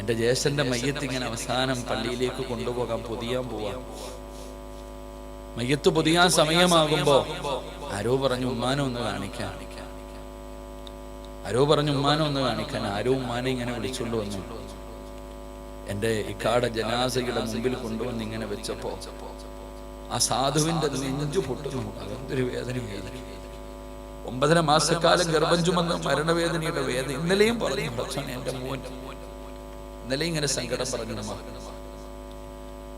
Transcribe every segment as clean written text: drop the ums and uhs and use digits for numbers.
എൻ്റെ ജ്യേഷ്ഠൻ്റെ മയ്യത്ത് ഇങ്ങനെ അവസാനം പള്ളിയിലേക്ക് കൊണ്ടുപോകാൻ പൊതിയാൻ പോവാം. മയ്യത്ത് പൊതിയാൻ സമയമാകുമ്പോ ആരോ പറഞ്ഞു ഉമ്മാനെ ഒന്ന് കാണിക്കാൻ. ആരോ ഉമ്മാനെ ഇങ്ങനെ വിളിച്ചുകൊണ്ട് വന്നു. എൻ്റെ ഇക്കാട ജനാസയുടെ മുമ്പിൽ കൊണ്ടുവന്ന് ഇങ്ങനെ വെച്ചപ്പോ ആ സാധുവിന്റെ നെഞ്ചു പൊട്ടുന്നു. അതൊരു വേദന. 9.5 മാസക്കാലം ഗർഭം ചുമന്ന മരണവേദനയുടെ വേദന. ഇന്നലെയും പറഞ്ഞു ഭക്ഷണം എൻ്റെ മോൻ ഇന്നലെ ഇങ്ങനെ സങ്കടം പറഞ്ഞു.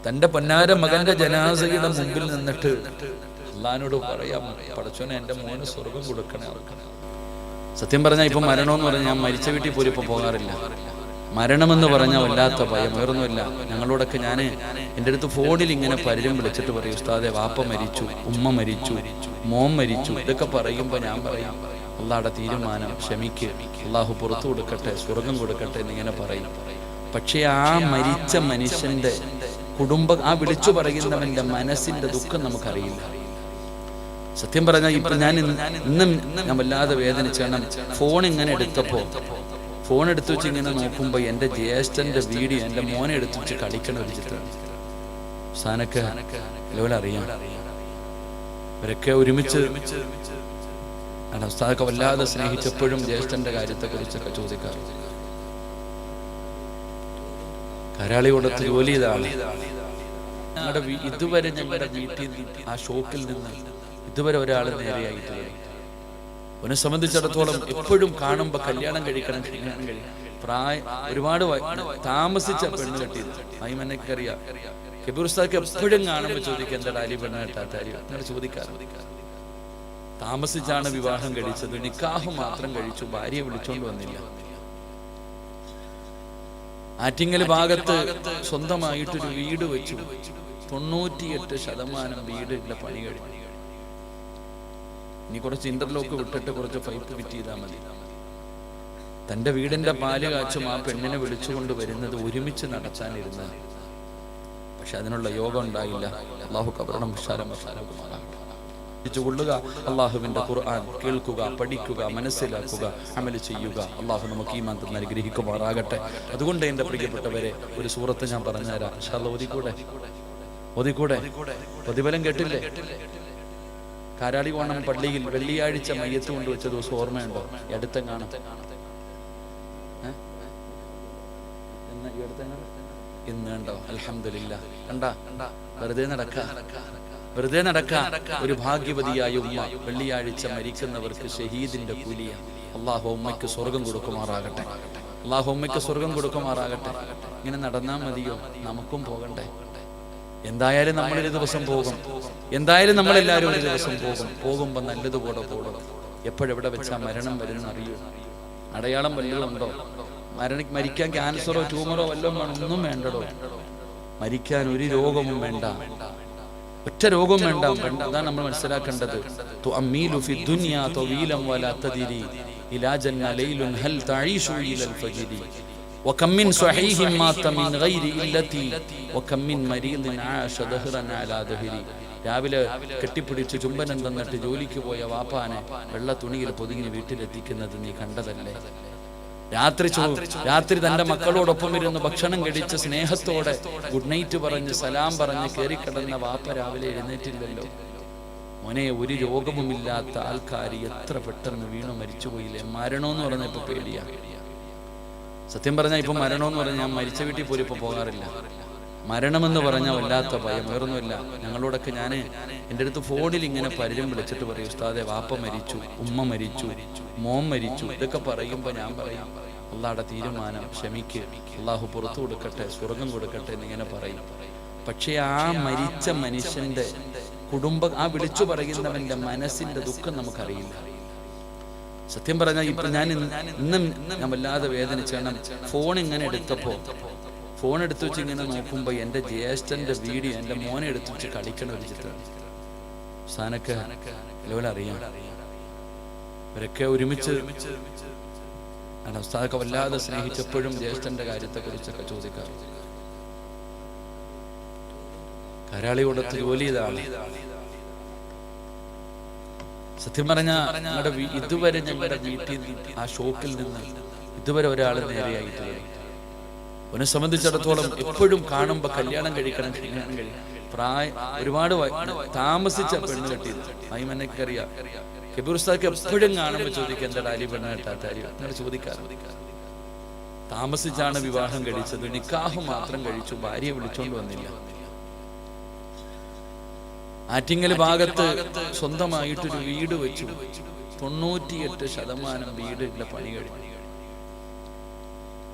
തന്റെ പൊന്നാര മകന്റെ ജനാസയുടെ മുമ്പിൽ നിന്നിട്ട് അള്ളാഹിനോട് പറയാം, പടച്ചോനെ എൻ്റെ മോന് സ്വർഗം കൊടുക്കണേ. സത്യം പറഞ്ഞാൽ ഇപ്പൊ മരണമെന്ന് പറഞ്ഞാൽ ഞാൻ മരിച്ച വീട്ടിൽ പോലും ഇപ്പൊ പോകാറില്ല. മരണമെന്ന് പറഞ്ഞാൽ വല്ലാത്ത ഭയം, വേറൊന്നുമില്ല. ഞങ്ങളോടൊക്കെ ഞാൻ എൻ്റെ അടുത്ത് ഫോണിൽ ഇങ്ങനെ പലരും വിളിച്ചിട്ട് പറയും, ഉസ്താദെ വാപ്പ മരിച്ചു, ഉമ്മ മരിച്ചു, മോൻ മരിച്ചു. ഇതൊക്കെ പറയുമ്പോൾ ഞാൻ പറയാം, അള്ളാഹുടെ തീരുമാനം, ക്ഷമിക്ക്, അള്ളാഹു പുറത്തു കൊടുക്കട്ടെ, സ്വർഗം കൊടുക്കട്ടെ എന്നിങ്ങനെ പറയും. പക്ഷെ ആ മരിച്ച മനുഷ്യന്റെ ആ വിളിച്ചു പറയുന്നവന്റെ മനസ്സിന്റെ ദുഃഖം നമുക്കറിയില്ല. സത്യം പറഞ്ഞാൽ ഇപ്പൊ ഇന്നും ഞാൻ വല്ലാതെ വേദനിച്ചു. കാരണം ഫോൺ എടുത്തു വെച്ച് ഇങ്ങനെ നോക്കുമ്പോ എൻ്റെ ജ്യേഷ്ഠന്റെ വീഡിയോ, എൻ്റെ മോനെ എടുത്തു വെച്ച് കളിക്കണ ഒരു ചിത്രം. സാനൊക്കെ അറിയാം, ഇവരൊക്കെ ഒരുമിച്ച് ഉസ്താദൊക്കെ വല്ലാതെ സ്നേഹിച്ചപ്പോഴും ജ്യേഷ്ഠന്റെ കാര്യത്തെ കുറിച്ചൊക്കെ ചോദിക്കാറ്. കരാളിയോടത്ത് ജോലി ചെയ്ത ആള്. ഇതുവരെ ഞങ്ങളുടെ വീട്ടിൽ ആ ഷോപ്പിൽ നിന്ന് ഇതുവരെ ഒരാൾ നേരെയായിട്ടില്ല. അവനെ സംബന്ധിച്ചിടത്തോളം എപ്പോഴും കാണുമ്പോ കല്യാണം കഴിക്കണം. ഒരുപാട് താമസിച്ച പെണ്ണ് കെട്ടിയത് മൈമനക്കറിയാം. കബീർ ഉസ്താദ് എപ്പോഴും കാണുമ്പോ ചോദിക്കുക, എന്താ അലി പെണ്ണ് കെട്ടാത്ത അങ്ങനെ ചോദിക്കാറ്. താമസിച്ചാണ് വിവാഹം കഴിച്ചത്. നിക്കാഹ് മാത്രം കഴിച്ചു, ഭാര്യയെ വിളിച്ചോണ്ട് വന്നില്ല. ആറ്റിങ്ങൽ ഭാഗത്ത് സ്വന്തമായിട്ടൊരു വീട് വെച്ചു. 98% വീടിന്റെ പണി കഴിഞ്ഞു. ഇനി കുറച്ച് ഇന്റർലോക്ക് വിട്ടിട്ട് കുറച്ച് പൈപ്പ് ഫിറ്റ് ചെയ്താൽ മതി. തന്റെ വീടിന്റെ പാല് കാച്ചും ആ പെണ്ണിനെ വിളിച്ചുകൊണ്ട് വരുന്നത് ഒരുമിച്ച് നടത്താനിരുന്ന, പക്ഷെ അതിനുള്ള യോഗം ഉണ്ടായില്ല. അള്ളാഹു കബറണം കൊള്ളുക. അള്ളാഹുവിന്റെ ഖുർആൻ കേൾക്കുക, പഠിക്കുക, മനസ്സിലാക്കുക, അമല് ചെയ്യുക. അള്ളാഹു നമുക്ക് ഈമാൻ തന്ന് അനുഗ്രഹിക്കുമാറാകട്ടെ. അതുകൊണ്ട് എൻ്റെ പ്രിയപ്പെട്ടവരെ, ഒരു സൂറത്ത് ഞാൻ പറഞ്ഞുതരാം. ഇൻഷാ അല്ലാഹ് ഓതിക്കൂടെ? പ്രതിഫലം കേട്ടില്ലേ? കാരാളി കോണം പള്ളിയിൽ വെള്ളിയാഴ്ച മയ്യത്ത് കൊണ്ടുവച്ച ദിവസം ഓർമ്മയുണ്ടോ? അടുത്തെങ്ങാണ് ഇന്ന് കണ്ടോ? അൽഹംദുലില്ലാ. കണ്ടാ? വെറുതെ നടക്ക ഒരു ഭാഗ്യവതിയായ ഉമ്മ. വെള്ളിയാഴ്ച മരിക്കുന്നവർക്ക് ഷഹീദിന്റെ കൂലിയാണ്. അള്ളാഹു ഉമ്മയ്ക്ക് സ്വർഗം കൊടുക്കുമാറാകട്ടെ. ഇങ്ങനെ നടന്നാൽ മതിയോ? നമുക്കും പോകണ്ടേ? എന്തായാലും നമ്മളൊരു ദിവസം പോകും. നമ്മളെല്ലാവരും ഒരു ദിവസം പോകുമ്പോ നല്ലതുപോലെ പോകും. എപ്പോഴെവിടെ വെച്ചാ മരണം വരുന്ന അറിയൂ? അടയാളം വല്ലതും ഉണ്ടോ? മരിക്കാൻ ക്യാൻസറോ ട്യൂമറോ വല്ലതും വേണം? ഒന്നും വേണ്ടടോ. മരിക്കാൻ ഒരു രോഗവും വേണ്ട, ഒറ്റ രോഗം വേണ്ട. അതാണ് നമ്മൾ മനസ്സിലാക്കേണ്ടത്. وكم من صحيح مات من غير إلتي وكم من مريض عاش دهرا على دهري. രാവിലെ കെട്ടിപ്പിടിച്ച് ചുംബനം തന്നിട്ട് ജോലിക്ക് പോയ വാപ്പാനെ വെള്ള തുണിയിൽ പൊതിഞ്ഞ് വീട്ടിലെത്തിക്കുന്നത് നീ കണ്ടതല്ലേ? രാത്രി തന്റെ മക്കളോടൊപ്പം ഇരുന്ന് ഭക്ഷണം കഴിച്ച് സ്നേഹത്തോടെ ഗുഡ് നൈറ്റ് പറഞ്ഞ് സലാം പറഞ്ഞ് കയറിക്കിടന്ന വാപ്പ രാവിലെ എഴുന്നേറ്റില്ലല്ലോ. മോനെ, ഒരു രോഗവുമില്ലാത്ത ആൾക്കാർ എത്ര പെട്ടെന്ന് വീണു മരിച്ചുപോയില്ലേ? മരണമെന്ന് പറഞ്ഞാൽ ഇപ്പൊ പേടിയാ. സത്യം പറഞ്ഞാൽ ഇപ്പൊ മരണമെന്ന് പറഞ്ഞാൽ ഞാൻ മരിച്ച വീട്ടിൽ പോലും ഇപ്പൊ പോകാറില്ല. മരണമെന്ന് പറഞ്ഞാൽ വല്ലാത്ത ഭയം, വേറൊന്നുമില്ല. ഞങ്ങളോടൊക്കെ ഞാൻ എൻ്റെ അടുത്ത് ഫോണിൽ ഇങ്ങനെ പലരും വിളിച്ചിട്ട് പറയും, ഉസ്താദെ വാപ്പ മരിച്ചു, ഉമ്മ മരിച്ചു, മോൻ മരിച്ചു. ഇതൊക്കെ പറയുമ്പോൾ ഞാൻ പറയാം, അള്ളാഹുടെ തീരുമാനം, ക്ഷമിക്ക്, അള്ളാഹു പുറത്തു കൊടുക്കട്ടെ, സ്വർഗം കൊടുക്കട്ടെ എന്നിങ്ങനെ പറയും. പക്ഷെ ആ മരിച്ച മനുഷ്യന്റെ ആ വിളിച്ചു പറയുന്നവന്റെ മനസ്സിന്റെ ദുഃഖം നമുക്കറിയില്ല. സത്യം പറഞ്ഞാൽ ഇപ്പൊ ഇന്നും ഞാൻ വല്ലാതെ വേദനിച്ചു. കാരണം ഫോൺ എടുത്തു വെച്ച് ഇങ്ങനെ നോക്കുമ്പോ എൻ്റെ ജ്യേഷ്ഠന്റെ വീഡിയോ, എൻ്റെ മോനെ എടുത്തു വെച്ച് കളിക്കണ ഒരു ചിത്രം. സാനൊക്കെ അറിയാം, ഇവരൊക്കെ ഒരുമിച്ച് ഉസ്താദൊക്കെ വല്ലാതെ സ്നേഹിച്ചപ്പോഴും ജ്യേഷ്ഠന്റെ കാര്യത്തെ കുറിച്ചൊക്കെ ചോദിക്കാറ്. കരാളിയോടത്ത് ജോലി ചെയ്ത ആള്. സത്യം പറഞ്ഞാൽ ഇതുവരെ ഞങ്ങളുടെ വീട്ടിൽ ആ ഷോപ്പിൽ നിന്ന് ഇതുവരെ ഒരാൾ നേരെയായിട്ടില്ല. അവനെ സംബന്ധിച്ചിടത്തോളം എപ്പോഴും കാണുമ്പോൾ കല്യാണം കഴിക്കണം ഒരുപാട് താമസിച്ച പെണ്ണ് കെട്ടിയത് മൈമനക്കറിയാം. കബീർ ഉസ്താദ് എപ്പോഴും കാണുമ്പോൾ ചോദിക്കുക, എന്താ അലി പെണ്ണ് കെട്ടാത്ത അലി അങ്ങനെ ചോദിക്കാറുണ്ട്. താമസിച്ചാണ് വിവാഹം കഴിച്ചത്, നിക്കാഹ് മാത്രം കഴിച്ചു, ഭാര്യയെ വിളിച്ചോണ്ട് വന്നില്ല. ആറ്റിങ്ങൽ ഭാഗത്ത് സ്വന്തമായിട്ടൊരു വീട് വെച്ചു. 98% വീടിന്റെ പണി കഴിഞ്ഞു.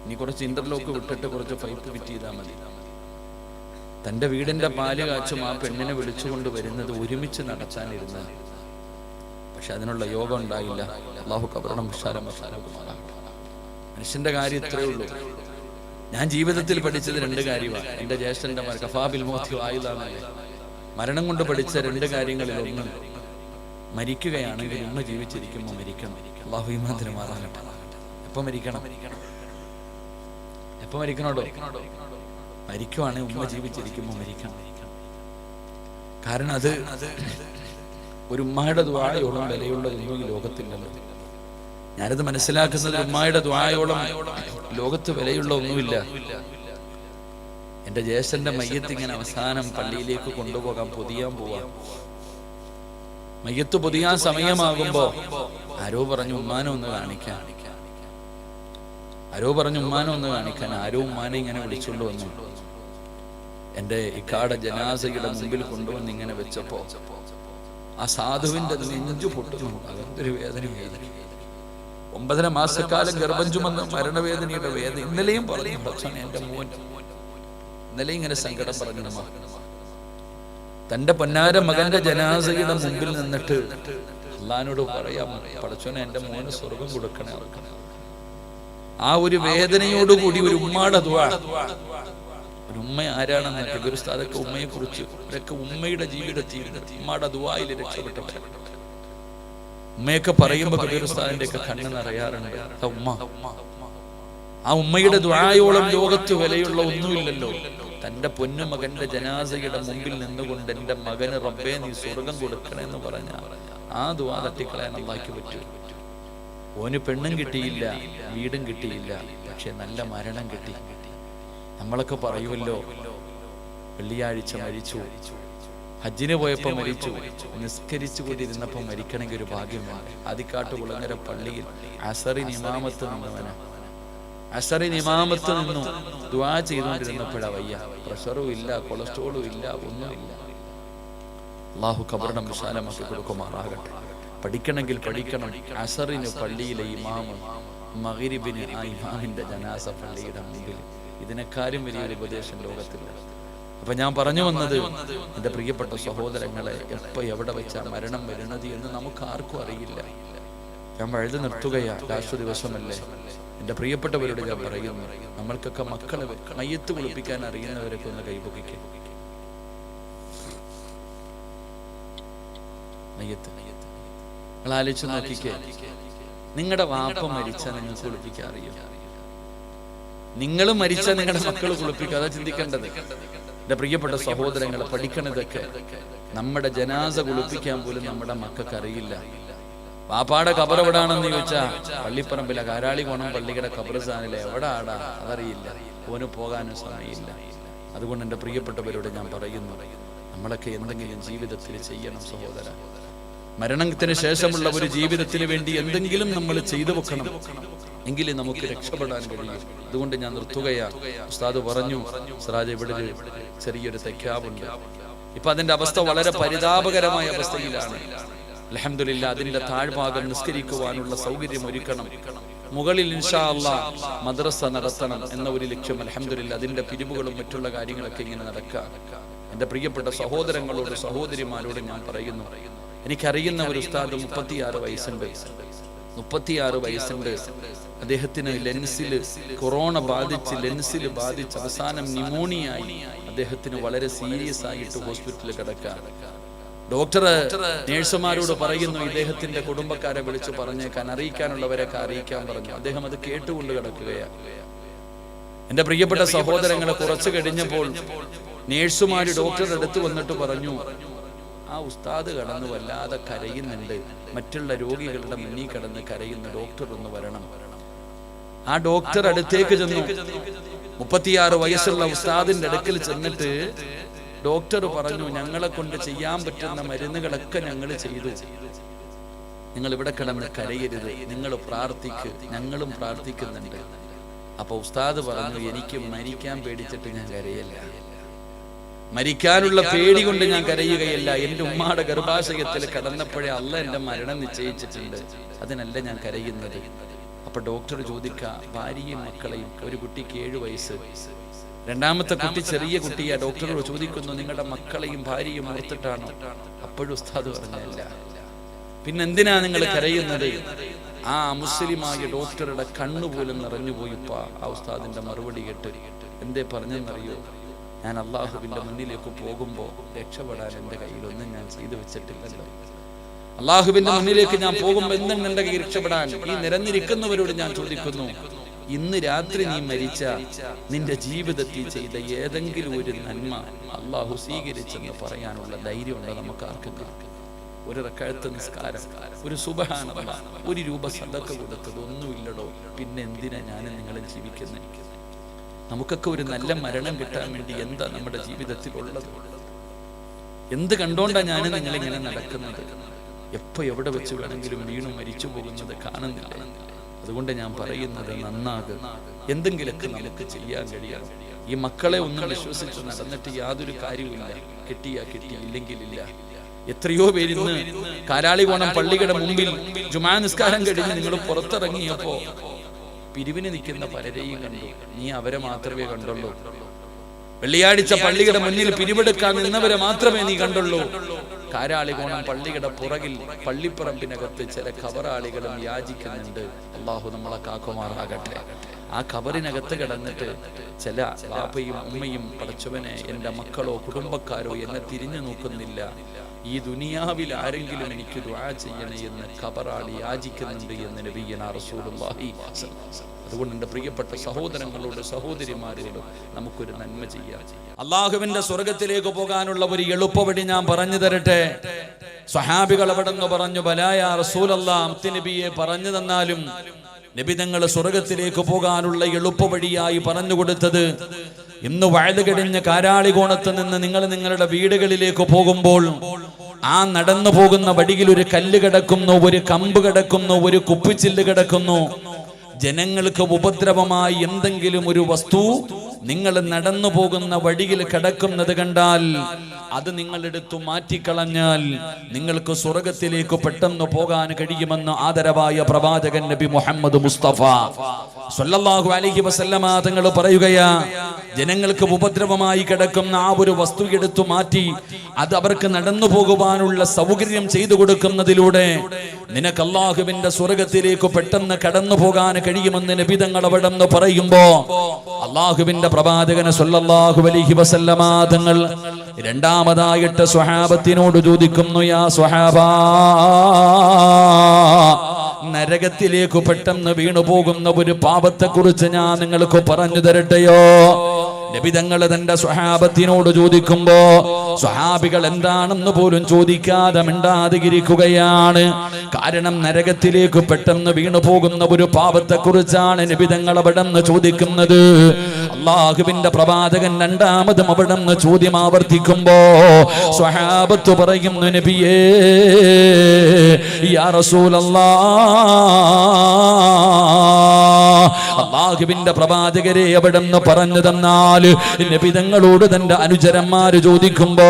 ഇനി കുറച്ച് ഇന്റർലോക്ക് വിട്ടിട്ട് കുറച്ച് പൈപ്പ് ഫിറ്റ് ചെയ്താൽ മതി. തന്റെ വീടിന്റെ പാല് കാച്ചും ആ പെണ്ണിനെ വിളിച്ചുകൊണ്ട് വരുന്നത് ഒരുമിച്ച് നടത്താനിരുന്ന, പക്ഷെ അതിനുള്ള യോഗം ഉണ്ടായില്ല. അല്ലാഹു കബറടം വിശാലമാക്കട്ടെ. മനുഷ്യന്റെ കാര്യം ഇത്രയേ ഉള്ളൂ. ഞാൻ ജീവിതത്തിൽ പഠിച്ചത് 2 കാര്യമാണ്. എന്റെ ജ്യേഷ്ഠന്റെ കഫാബിൽ മോത്തി ആയുധാണ്. മരണം കൊണ്ട് പഠിച്ച 2 കാര്യങ്ങളിൽ ഒന്ന്, മരിക്കുകയാണെങ്കിൽ ഉമ്മ ജീവിച്ചിരിക്കുമ്പോൾ മരിക്കണം. അല്ലാഹു ഈമാൻ തരുമാറാകട്ടെ. എപ്പോ മരിക്കണം? എപ്പോ മരിക്കണോടോ? മരിക്കുവാണെങ്കിൽ ഉമ്മ ജീവിച്ചിരിക്കുമ്പോൾ മരിക്കണം. കാരണം അത് ഒരു ഉമ്മയുടെ ദുആയോളം വിലയുള്ളതൊന്നും ഈ ലോകത്തില്ലല്ലോ. ഞാനത് മനസ്സിലാക്കുന്നത് ഉമ്മയുടെ ദുആയോളം ലോകത്ത് വിലയുള്ള ഒന്നുമില്ല. എന്റെ ജ്യേഷ്ഠന്റെ മയ്യത്ത് ഇങ്ങനെ അവസാനം പള്ളിയിലേക്ക് കൊണ്ടുപോകാൻ പൊതിയാൻ പോവാ. മയ്യത്ത് പൊതിയാൻ സമയമാകുമ്പോ ആരോ പറഞ്ഞു ഉമ്മാനെ ഒന്ന് കാണിക്കാൻ. ആരോ ഉമ്മാനെ ഇങ്ങനെ വിളിച്ചുകൊണ്ട് വന്നു. എന്റെ ഇക്കാട ജനാസയുടെ മുമ്പിൽ കൊണ്ടുവന്ന് ഇങ്ങനെ വെച്ചപ്പോ ആ സാധുവിന്റെ നെഞ്ചു പൊട്ടുന്നു. അതൊരു വേദന. 9.5 മാസക്കാലം ഗർഭം ചുമന്ന മരണവേദനയുടെ വേദന. ഇന്നലെയും പറഞ്ഞു എന്റെ മോൻ, ഇന്നലെ ഇങ്ങനെ സങ്കടം പറഞ്ഞു. തന്റെ പൊന്നാര മകന്റെ ജനാസയുടെ മുമ്പിൽ നിന്നിട്ട് അള്ളാഹിനോട് പറയാം, പടച്ചോനെ എന്റെ മോന് സ്വർഗം കൊടുക്കണേ. ആ ഒരു വേദനയോടുകൂടി ഒരു ഉമ്മയുടെ ദുആ. ഒരു ഉമ്മ ആരാണെന്ന് കബീർ ഉസ്താദൊക്കെ ഉമ്മയെ കുറിച്ച് അവരൊക്കെ ഉമ്മയുടെ ജീവിതത്തിൽ ഉമ്മയുടെ ദുആയിൽ രക്ഷപ്പെട്ടവർ. ഉമ്മയൊക്കെ പറയുമ്പോ കബീർ ഉസ്താദിന്റെ ഒക്കെ കണ്ണ് നിറയാറുണ്ട്. ആ ഉമ്മയുടെ ദുആയോളം ലോകത്ത് വിലയുള്ള ഒന്നുമില്ലല്ലോ. തന്റെ പൊന്നു മകന്റെ ജനാസയുടെ മുമ്പിൽ നിന്നുകൊണ്ട് എന്റെ മകന് റബ്ബേ നീ സ്വർഗം കൊടുക്കണമെന്ന് പറഞ്ഞ ആ ദുആ തട്ടിക്കളയാൻ അല്ലാഹുവിന് പറ്റും. ഓന് പെണ്ണും കിട്ടിയില്ല, വീടും കിട്ടിയില്ല, പക്ഷെ നല്ല മരണം കിട്ടി. നമ്മളൊക്കെ പറയുമല്ലോ, വെള്ളിയാഴ്ച മരിച്ചു, ഹജ്ജിന് പോയപ്പോ മരിച്ചു, നിസ്കരിച്ചു കൊണ്ടിരുന്നപ്പോ മരിക്കണമെങ്കിൽ ഒരു ഭാഗ്യം വേണം. ആദിക്കാട്ട് കുളങ്ങര പള്ളിയിൽ അസറിന് ഇമാമത്ത് നിന്നു ദുആ ചെയ്തുകൊണ്ടിരുന്നപ്പോഴാ വയ്യ. പ്രഷറും ഇല്ല, കൊളസ്ട്രോളും ഇല്ല, ഒന്നുമില്ല. അല്ലാഹു ഖബറിനെ വിശാലമാക്കി കൊടുക്കുമാറാകട്ടെ. പഠിക്കണമെങ്കിൽ പഠിക്കണം. അസറിന് പള്ളിയിലെ ഇമാമ്, മഗ്രിബിന് ആ ഇമാമിന്റെ ജനാസ പള്ളിയുടെ മുമ്പിൽ. ഇതിനെക്കാരും വലിയൊരു ഉപദേശം ലോകത്തില്ല. അപ്പൊ ഞാൻ പറഞ്ഞു വന്നത്, എന്റെ പ്രിയപ്പെട്ട സഹോദരങ്ങളെ, എപ്പോ എവിടെ വെച്ചാ മരണം വരുന്നത് എന്ന് നമുക്ക് ആർക്കും അറിയില്ല. ഞാൻ വഴുതി നിർത്തുകയാ, ലാസ്റ്റ് ദിവസമല്ലേ. എന്റെ പ്രിയപ്പെട്ടവരോട് ഞാൻ പറയുന്നു, നമ്മൾക്കൊക്കെ മക്കളെ മയ്യത്ത് കുളിപ്പിക്കാൻ അറിയുന്നവരൊക്കെ ഒന്ന് കൈപൊക്കിക്കുക. മയ്യത്ത് നിങ്ങൾ ആലോചിച്ച് നോക്കിക്കേ. നിങ്ങളുടെ വാപ്പ മരിച്ചാൽ നിങ്ങൾ കുളിപ്പിക്കാൻ അറിയും? നിങ്ങൾ മരിച്ചാൽ നിങ്ങളുടെ മക്കൾ കുളിപ്പിക്കുക? അതാ ചിന്തിക്കേണ്ടത്. എന്റെ പ്രിയപ്പെട്ട സഹോദരങ്ങളെ, പഠിക്കണതൊക്കെ. നമ്മുടെ ജനാസ കുളിപ്പിക്കാൻ പോലും നമ്മുടെ മക്കൾക്ക് അറിയില്ല. വാപ്പാടെ ഖബർ എവിടാണെന്ന് ചോദിച്ചാ പള്ളിപ്പറമ്പിലെ കാരാളികോണം പള്ളിയുടെ ഖബർസ്ഥാനിലെ എവിടെ ആടാ അതറിയില്ല. ഓന് പോകാനും സമയമില്ല. അതുകൊണ്ട് എന്റെ പ്രിയപ്പെട്ടവരോട് ഞാൻ പറയുന്നു, നമ്മളൊക്കെ എന്തെങ്കിലും ജീവിതത്തിൽ ചെയ്യണം സഹോദര. മരണത്തിന് ശേഷമുള്ള ഒരു ജീവിതത്തിന് വേണ്ടി എന്തെങ്കിലും നമ്മൾ ചെയ്തു വെക്കണം, എങ്കിലേ നമുക്ക് രക്ഷപ്പെടാൻ കഴിയും. അതുകൊണ്ട് ഞാൻ നിർത്തുകയാ. ഉസ്താദ് പറഞ്ഞു, സിറാജ് ഇവിടെ ചെറിയൊരു തെക്കാവുണ്ട്. ഇപ്പൊ അതിന്റെ അവസ്ഥ വളരെ പരിതാപകരമായ അവസ്ഥയിലാണ്. അൽഹംദുലില്ലാ, അതിന്റെ താഴ്ഭാഗം നിസ്കരിക്കുവാനുള്ള സൗകര്യം ഒരുക്കണം. മുകളിൽ ഇൻഷാ അല്ലാഹ് മദ്രസ നടത്തണം എന്ന ഒരു ലക്ഷ്യം. അൽഹംദുലില്ലാ, അതിന്റെ പിരിവുകളും മറ്റുള്ള കാര്യങ്ങളൊക്കെ ഇങ്ങനെ നടക്കുക. എന്റെ പ്രിയപ്പെട്ട സഹോദരങ്ങളോട് സഹോദരിമാരോട് ഞാൻ പറയുന്നു, എനിക്കറിയുന്ന ഒരു ഉസ്താദ് 36 വയസ്സുണ്ട്. 36 വയസ്സുണ്ട്. അദ്ദേഹത്തിന് കൊറോണ ബാധിച്ച് അവസാനം ന്യൂമോണിയായി. അദ്ദേഹത്തിന് വളരെ സീരിയസ് ആയിട്ട് ഹോസ്പിറ്റലിൽ കിടക്കാൻ. ഡോക്ടർ നേഴ്സുമാരോട് പറയുന്നു, ഇദ്ദേഹത്തിന്റെ കുടുംബക്കാരെ വിളിച്ച് പറഞ്ഞേക്കാൻ, അറിയിക്കാനുള്ളവരൊക്കെ അറിയിക്കാൻ പറഞ്ഞു. അദ്ദേഹം അത് കേട്ടുകൊണ്ട് കിടക്കുകയാണ്. എന്റെ പ്രിയപ്പെട്ട സഹോദരങ്ങളെ, കുറച്ചു കഴിഞ്ഞപ്പോൾ നേഴ്സുമാര് ഡോക്ടറുടെ അടുത്ത് വന്നിട്ട് പറഞ്ഞു, ആ ഉസ്താദ് കടന്ന് വല്ലാതെ കരയുന്നുണ്ട്, മറ്റുള്ള രോഗികളുടെ മുന്നിൽ കിടന്ന് കരയുന്ന, ഡോക്ടർ ഒന്ന് വരണം. ആ ഡോക്ടർ അടുത്തേക്ക് ചെന്നു. 36 വയസ്സുള്ള ഉസ്താദിന്റെ അടുക്കൽ ചെന്നിട്ട് ഡോക്ടർ പറഞ്ഞു, ഞങ്ങളെ കൊണ്ട് ചെയ്യാൻ പറ്റുന്ന മരുന്നുകളൊക്കെ ഞങ്ങൾ ചെയ്തു, നിങ്ങൾ ഇവിടെ കിടന്ന് കരയരുത്, നിങ്ങൾ പ്രാർത്ഥിക്ക്, ഞങ്ങളും പ്രാർത്ഥിക്കുന്നുണ്ട്. അപ്പൊ ഉസ്താദ് പറഞ്ഞു, എനിക്ക് മരിക്കാൻ പേടിച്ചിട്ട് ഞാൻ കരയല്ല, മരിക്കാനുള്ള പേടി കൊണ്ട് ഞാൻ കരയുകയല്ല. എൻ്റെ ഉമ്മയുടെ ഗർഭാശയത്തിൽ കടന്നപ്പോഴേ അല്ല എൻ്റെ മരണം നിശ്ചയിച്ചിട്ടുണ്ട്, അതിനല്ല ഞാൻ കരയുന്നത്. അപ്പൊ ഡോക്ടർ ചോദിക്കുക, ഭാര്യയും മക്കളെയും, ഒരു കുട്ടിക്ക് 7 വയസ്സ്, രണ്ടാമത്തെ കുട്ടി ചെറിയ കുട്ടിയാ. ഡോക്ടറോട് ചോദിക്കുന്നു, നിങ്ങളുടെ മക്കളെയും ഭാര്യയും ഓർത്തിട്ടാണോ? അപ്പോഴും ഉസ്താദ് പറഞ്ഞല്ല. പിന്നെന്തിനാ നിങ്ങൾ കരയുന്നത്? ആ മുസ്ലിമായ ഡോക്ടറുടെ കണ്ണുപോലും നിറഞ്ഞുപോയിപ്പ ആ ഉസ്താദിന്റെ മറുപടി കേട്ട്. എന്തേ പറഞ്ഞെന്നറിയോ? ഞാൻ അള്ളാഹുവിന്റെ മുന്നിലേക്ക് പോകുമ്പോൾ രക്ഷപ്പെടാൻ എൻ്റെ കയ്യിലൊന്നും ഞാൻ ചെയ്തു വെച്ചിട്ടില്ലല്ലോ. അള്ളാഹുവിന്റെ മുന്നിലേക്ക് ഞാൻ പോകുമ്പോൾ എന്തെങ്കിലും എൻ്റെ കയ്യിൽ രക്ഷപ്പെടാൻ? ഈ നിരന്നിരിക്കുന്നവരോട് ഞാൻ ചോദിക്കുന്നു, ഇന്ന് രാത്രി നീ മരിച്ച നിന്റെ ജീവിതത്തിൽ ചെയ്ത ഏതെങ്കിലും ഒരു നന്മ അള്ളാഹു സ്വീകരിച്ചെന്ന് പറയാനുള്ള ധൈര്യമുണ്ടോ നമുക്ക് ആർക്കും? ഒരു റക്അത്ത് നിസ്കാരം, ഒരു സുബ്ഹാനല്ലാഹ്, 1 രൂപ സദഖ കൊടുത്തത് ഒന്നുമില്ലടോ. പിന്നെ എന്തിനാ ഞാനും നിങ്ങളും ജീവിക്കുന്നത്? നമുക്കൊക്കെ ഒരു നല്ല മരണം കിട്ടാൻ വേണ്ടി എന്താ നമ്മുടെ ജീവിതത്തിലുള്ളത്? എന്ത് കണ്ടോണ്ടാ ഞാനും നിങ്ങളിങ്ങനെ നടക്കുന്നത്? എപ്പോ എവിടെ വെച്ച് വേണമെങ്കിലും വീണു മരിച്ചു പോകുന്നത് കാണുന്നില്ല. അതുകൊണ്ട് ഞാൻ പറയുന്നത്, നന്നാകും, എന്തെങ്കിലുമൊക്കെ നമുക്ക് ചെയ്യാൻ കഴിയണം. ഈ മക്കളെ ഒന്നും വിശ്വസിച്ച് നടന്നിട്ട് യാതൊരു കാര്യവുമില്ല. കിട്ടിയാ കിട്ടി, ഇല്ലെങ്കിൽ ഇല്ല. എത്രയോ പേരിന്ന് കാരാളികോണം പള്ളിയുടെ മുമ്പിൽ ജുമാ നിസ്കാരം കഴിഞ്ഞ് നിങ്ങൾ പുറത്തിറങ്ങിയപ്പോ പിരിവിന് നിൽക്കുന്ന പലരെയും കണ്ടു. നീ അവരെ മാത്രമേ കണ്ടുള്ളൂ. വെള്ളിയാഴ്ച പള്ളിയുടെ മുന്നിൽ പിരിവെടുക്കാൻ നിന്നവരെ മാത്രമേ നീ കണ്ടുള്ളൂ. കാരാളികോണം പള്ളിയുടെ പുറകിൽ പള്ളിപ്പറമ്പിനകത്ത് ചില ഖബറാളികളും യാചിക്കുന്നുണ്ട്. അള്ളാഹു നമ്മളെ കാക്കുമാറാകട്ടെ. ആ ഖബറിനകത്ത് കിടന്നിട്ട് ചില ബാപ്പയും ഉമ്മയും, പടച്ചവനെ എൻ്റെ മക്കളോ കുടുംബക്കാരോ എന്നെ തിരിഞ്ഞു നോക്കുന്നില്ല, ഈ ദുനിയാവിൽ ആരെങ്കിലും എനിക്ക് ദുആ ചെയ്യണേ എന്ന് ഖബറാളി യാചിക്കുന്നുണ്ട് എന്ന് നബിയനാ റസൂലുള്ളാഹി. അതുകൊണ്ട് എൻ്റെ പ്രിയപ്പെട്ട സഹോദരങ്ങളോട്, സഹോദരിമാരോട് നമുക്കൊരു നന്മ ചെയ്യാം. അള്ളാഹുവിന്റെ സ്വർഗത്തിലേക്ക് പോകാനുള്ള ഒരു എളുപ്പവഴി ഞാൻ പറഞ്ഞു തരട്ടെ. സ്വഹാബികൾ അവിടെ നിന്ന് പറഞ്ഞു, ബലായ റസൂലല്ലാഹ്, മുത്തുനബിയെ പറഞ്ഞു തന്നാലും. നബി തങ്ങൾ സ്വർഗത്തിലേക്ക് പോകാനുള്ള എളുപ്പവഴിയായി പറഞ്ഞു കൊടുത്തത്, ഇന്ന് വയല് കഴിഞ്ഞ് കാരാളികോണത്ത് നിന്ന് നിങ്ങൾ നിങ്ങളുടെ വീടുകളിലേക്ക് പോകുമ്പോൾ ആ നടന്നു പോകുന്ന വഴിയിൽ ഒരു കല്ല് കിടക്കുന്നു, ഒരു കമ്പ് കിടക്കുന്നു, ഒരു കുപ്പിച്ചില്ല് കിടക്കുന്നു. ജനങ്ങൾക്ക് ഉപദ്രവമായി എന്തെങ്കിലും ഒരു വസ്തു നിങ്ങൾ നടന്നു പോകുന്ന വഴിയിൽ കിടക്കുന്നത് കണ്ടാൽ അത് നിങ്ങളെടുത്തു മാറ്റിക്കളഞ്ഞാൽ നിങ്ങൾക്ക് സ്വർഗത്തിലേക്ക് പെട്ടെന്ന് പോകാൻ കഴിയുമെന്ന് ആദരവായ പ്രവാചകൻ നബി മുഹമ്മദ് മുസ്തഫ സ്വല്ലല്ലാഹു അലൈഹി വസല്ലമ തങ്ങൾ പറയുകയാ, ജനങ്ങൾക്ക് ഉപദ്രവമായി കിടക്കുന്ന ആ ഒരു വസ്തു എടുത്തു മാറ്റി അത് അവർക്ക് നടന്നു പോകുവാനുള്ള സൗകര്യം ചെയ്തു കൊടുക്കുന്നതിലൂടെ നിനക്ക് അല്ലാഹുവിന്റെ സ്വർഗത്തിലേക്ക് പെട്ടെന്ന് കടന്നു പോകാൻ കഴിയുമെന്ന് നബി തങ്ങൾ അവിടെ നിന്ന് പറയുമ്പോ അല്ലാഹുവിന്റെ പ്രവാചകൻ സ്വല്ലല്ലാഹു അലൈഹി വസല്ലമ തങ്ങൾ രണ്ടാമതായിട്ട് സ്വഹാബത്തിനോട് ചോദിക്കുന്നു, യാ സ്വഹാബാ, നരകത്തിലേക്ക് പെട്ടെന്ന് വീണുപോകുന്ന ഒരു പാപത്തെ കുറിച്ച് ഞാൻ നിങ്ങൾക്ക് പറഞ്ഞു തരട്ടെയോ? നബി തങ്ങൾ തന്റെ സ്വഹാബത്തിനോട് ചോദിക്കുമ്പോ സ്വഹാബികൾ എന്താണെന്ന് പോലും ചോദിക്കാതെ മിണ്ടാതിരിക്കുകയാണ്. കാരണം നരകത്തിലേക്ക് പെട്ടെന്ന് വീണു പോകുന്ന ഒരു പാപത്തെ കുറിച്ചാണ് നബി തങ്ങൾ അവിടെ നിന്ന് ചോദിക്കുന്നത്. അള്ളാഹുവിന്റെ പ്രവാചകൻ രണ്ടാമതും അവിടെ നിന്ന് ചോദ്യം ആവർത്തിക്കുമ്പോ സ്വഹാബത്ത് പറയുന്നു, നബിയേ, യാ റസൂലല്ലാഹ്, അള്ളാഹുവിന്റെ പ്രവാചകരെ അവിടെ നിന്ന് പറഞ്ഞു തന്നാൽ നബി തങ്ങളോട് തന്റെ അനുചരന്മാര് ചോദിക്കുമ്പോ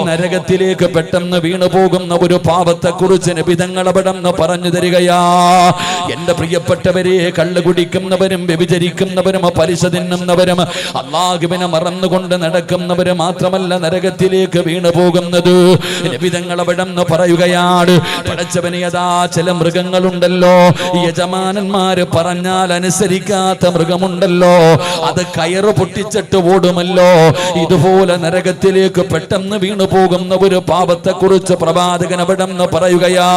നരകത്തിലേക്ക് പെട്ടെന്ന് വീണു പോകുന്ന ഒരു പാപത്തെ കുറിച്ച് നബി തങ്ങൾ അവിടെ നിന്ന് പറഞ്ഞു തരികയാ. എന്റെ പ്രിയപ്പെട്ടവരെ, കള്ളു കുടിക്കുന്നവരും വ്യഭിചരിക്കുന്നവരും പലിശ തിന്നുന്നവരും അള്ളാഹുവിനെ മറന്നുകൊണ്ട് നടക്കുന്നവര് മാത്രമല്ല നരകത്തിലേക്ക് വീണു പോകുന്നത്. നബി തങ്ങൾ അവിടെ നിന്ന് പറയുകയാണ്, പടച്ചവനെ, അതാ ചില മൃഗങ്ങളുണ്ടല്ലോ, യജമാനന്മാര് പറഞ്ഞാൽ അനുസരിക്കാത്ത മൃഗമുണ്ടല്ലോ, അത് കയറ് പൊട്ടിച്ചിട്ട് ഓടുമല്ലോ. ഇതുപോലെ നരകത്തിലേക്ക് പെട്ടെന്ന് വീണു പോകുന്ന ഒരു പാപത്തെ കുറിച്ച് പ്രവാചകൻ അവിടെ നിന്ന് പറയുകയാ.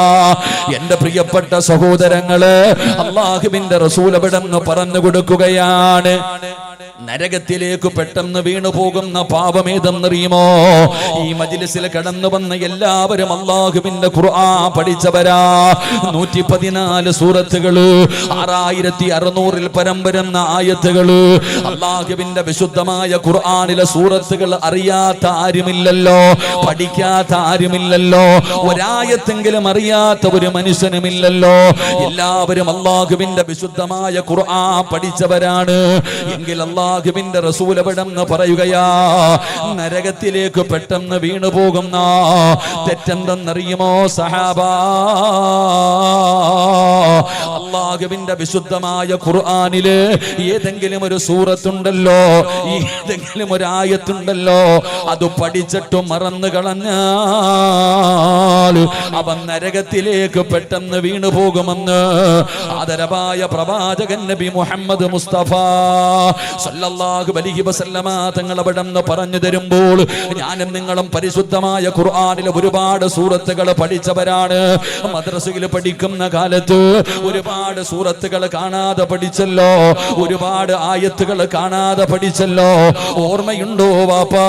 എന്റെ പ്രിയപ്പെട്ട സഹോദരങ്ങള്, അല്ലാഹുവിന്റെ റസൂൽ അവിടെ നിന്ന് പറഞ്ഞു കൊടുക്കുകയാണ്, നരകത്തിലേക്ക് പെട്ടെന്ന് വീണു പോകുന്ന പാപമേതെന്നറിയുമോ? ഈ മജ്ലിസിൽ കടന്നു വന്ന എല്ലാവരും അല്ലാഹുവിന്റെ ഖുർആൻ പഠിച്ചവരാ. 114 സൂറത്തുകള്, 6600 പരം വരുന്ന ആയത്തുകള്. അല്ലാഹുവിന്റെ വിശുദ്ധമായ ഖുർആനിലെ സൂറത്തുകൾ അറിയാത്ത ആരുമില്ലല്ലോ, പഠിക്കാത്ത ആരുമില്ലല്ലോ, ഒരായത്തെങ്കിലും അറിയാത്ത ഒരു മനുഷ്യനുമില്ലല്ലോ. എല്ലാവരും അല്ലാഹുവിന്റെ വിശുദ്ധമായ ഖുർആൻ പഠിച്ചവരാണ്. എങ്കിൽ അല്ലാഹുവിന്റെ റസൂൽ എവിടെന്ന് പറയുകയാ, നരകത്തിലേക്ക് പെട്ടെന്ന് വീണു പോകുന്ന തെറ്റെന്തെന്നറിയുമോ സഹാബാ? അല്ലാഹുവിന്റെ വിശുദ്ധമായ ഖുർആനില് ഏതെങ്കിലും ഒരു സൂറത്തുണ്ടല്ലോ, ഏതെങ്കിലും ഒരു ആയത്തുണ്ടല്ലോ, അത് പഠിച്ചിട്ട് മറന്നു കളഞ്ഞാൽ അവൻ നരകത്തിലേക്ക് പെട്ടെന്ന് വീണു പോകുമെന്ന് ആദരവായ പ്രവാചകൻ നബി മുഹമ്മദ് മുസ്തഫ സല്ലല്ലാഹു അലൈഹി വസല്ലമ തങ്ങൾ അവിടെന്ന് പറഞ്ഞു തരുമ്പോൾ ഞാനും നിങ്ങളും പരിശുദ്ധമായ ഖുർആനിലെ ഒരുപാട് സൂറത്തുകൾ പഠിച്ചവരാണ്. മദ്രസയിൽ പഠിക്കുന്ന കാലത്ത് ഒരുപാട് സൂറത്തുകൾ കാണാതെ പഠിച്ചല്ലോ, ഒരുപാട് ആയത്തുകൾ കാണാതെ പഠിച്ചല്ലോ. ഓർമ്മയുണ്ടോ വാപ്പാ?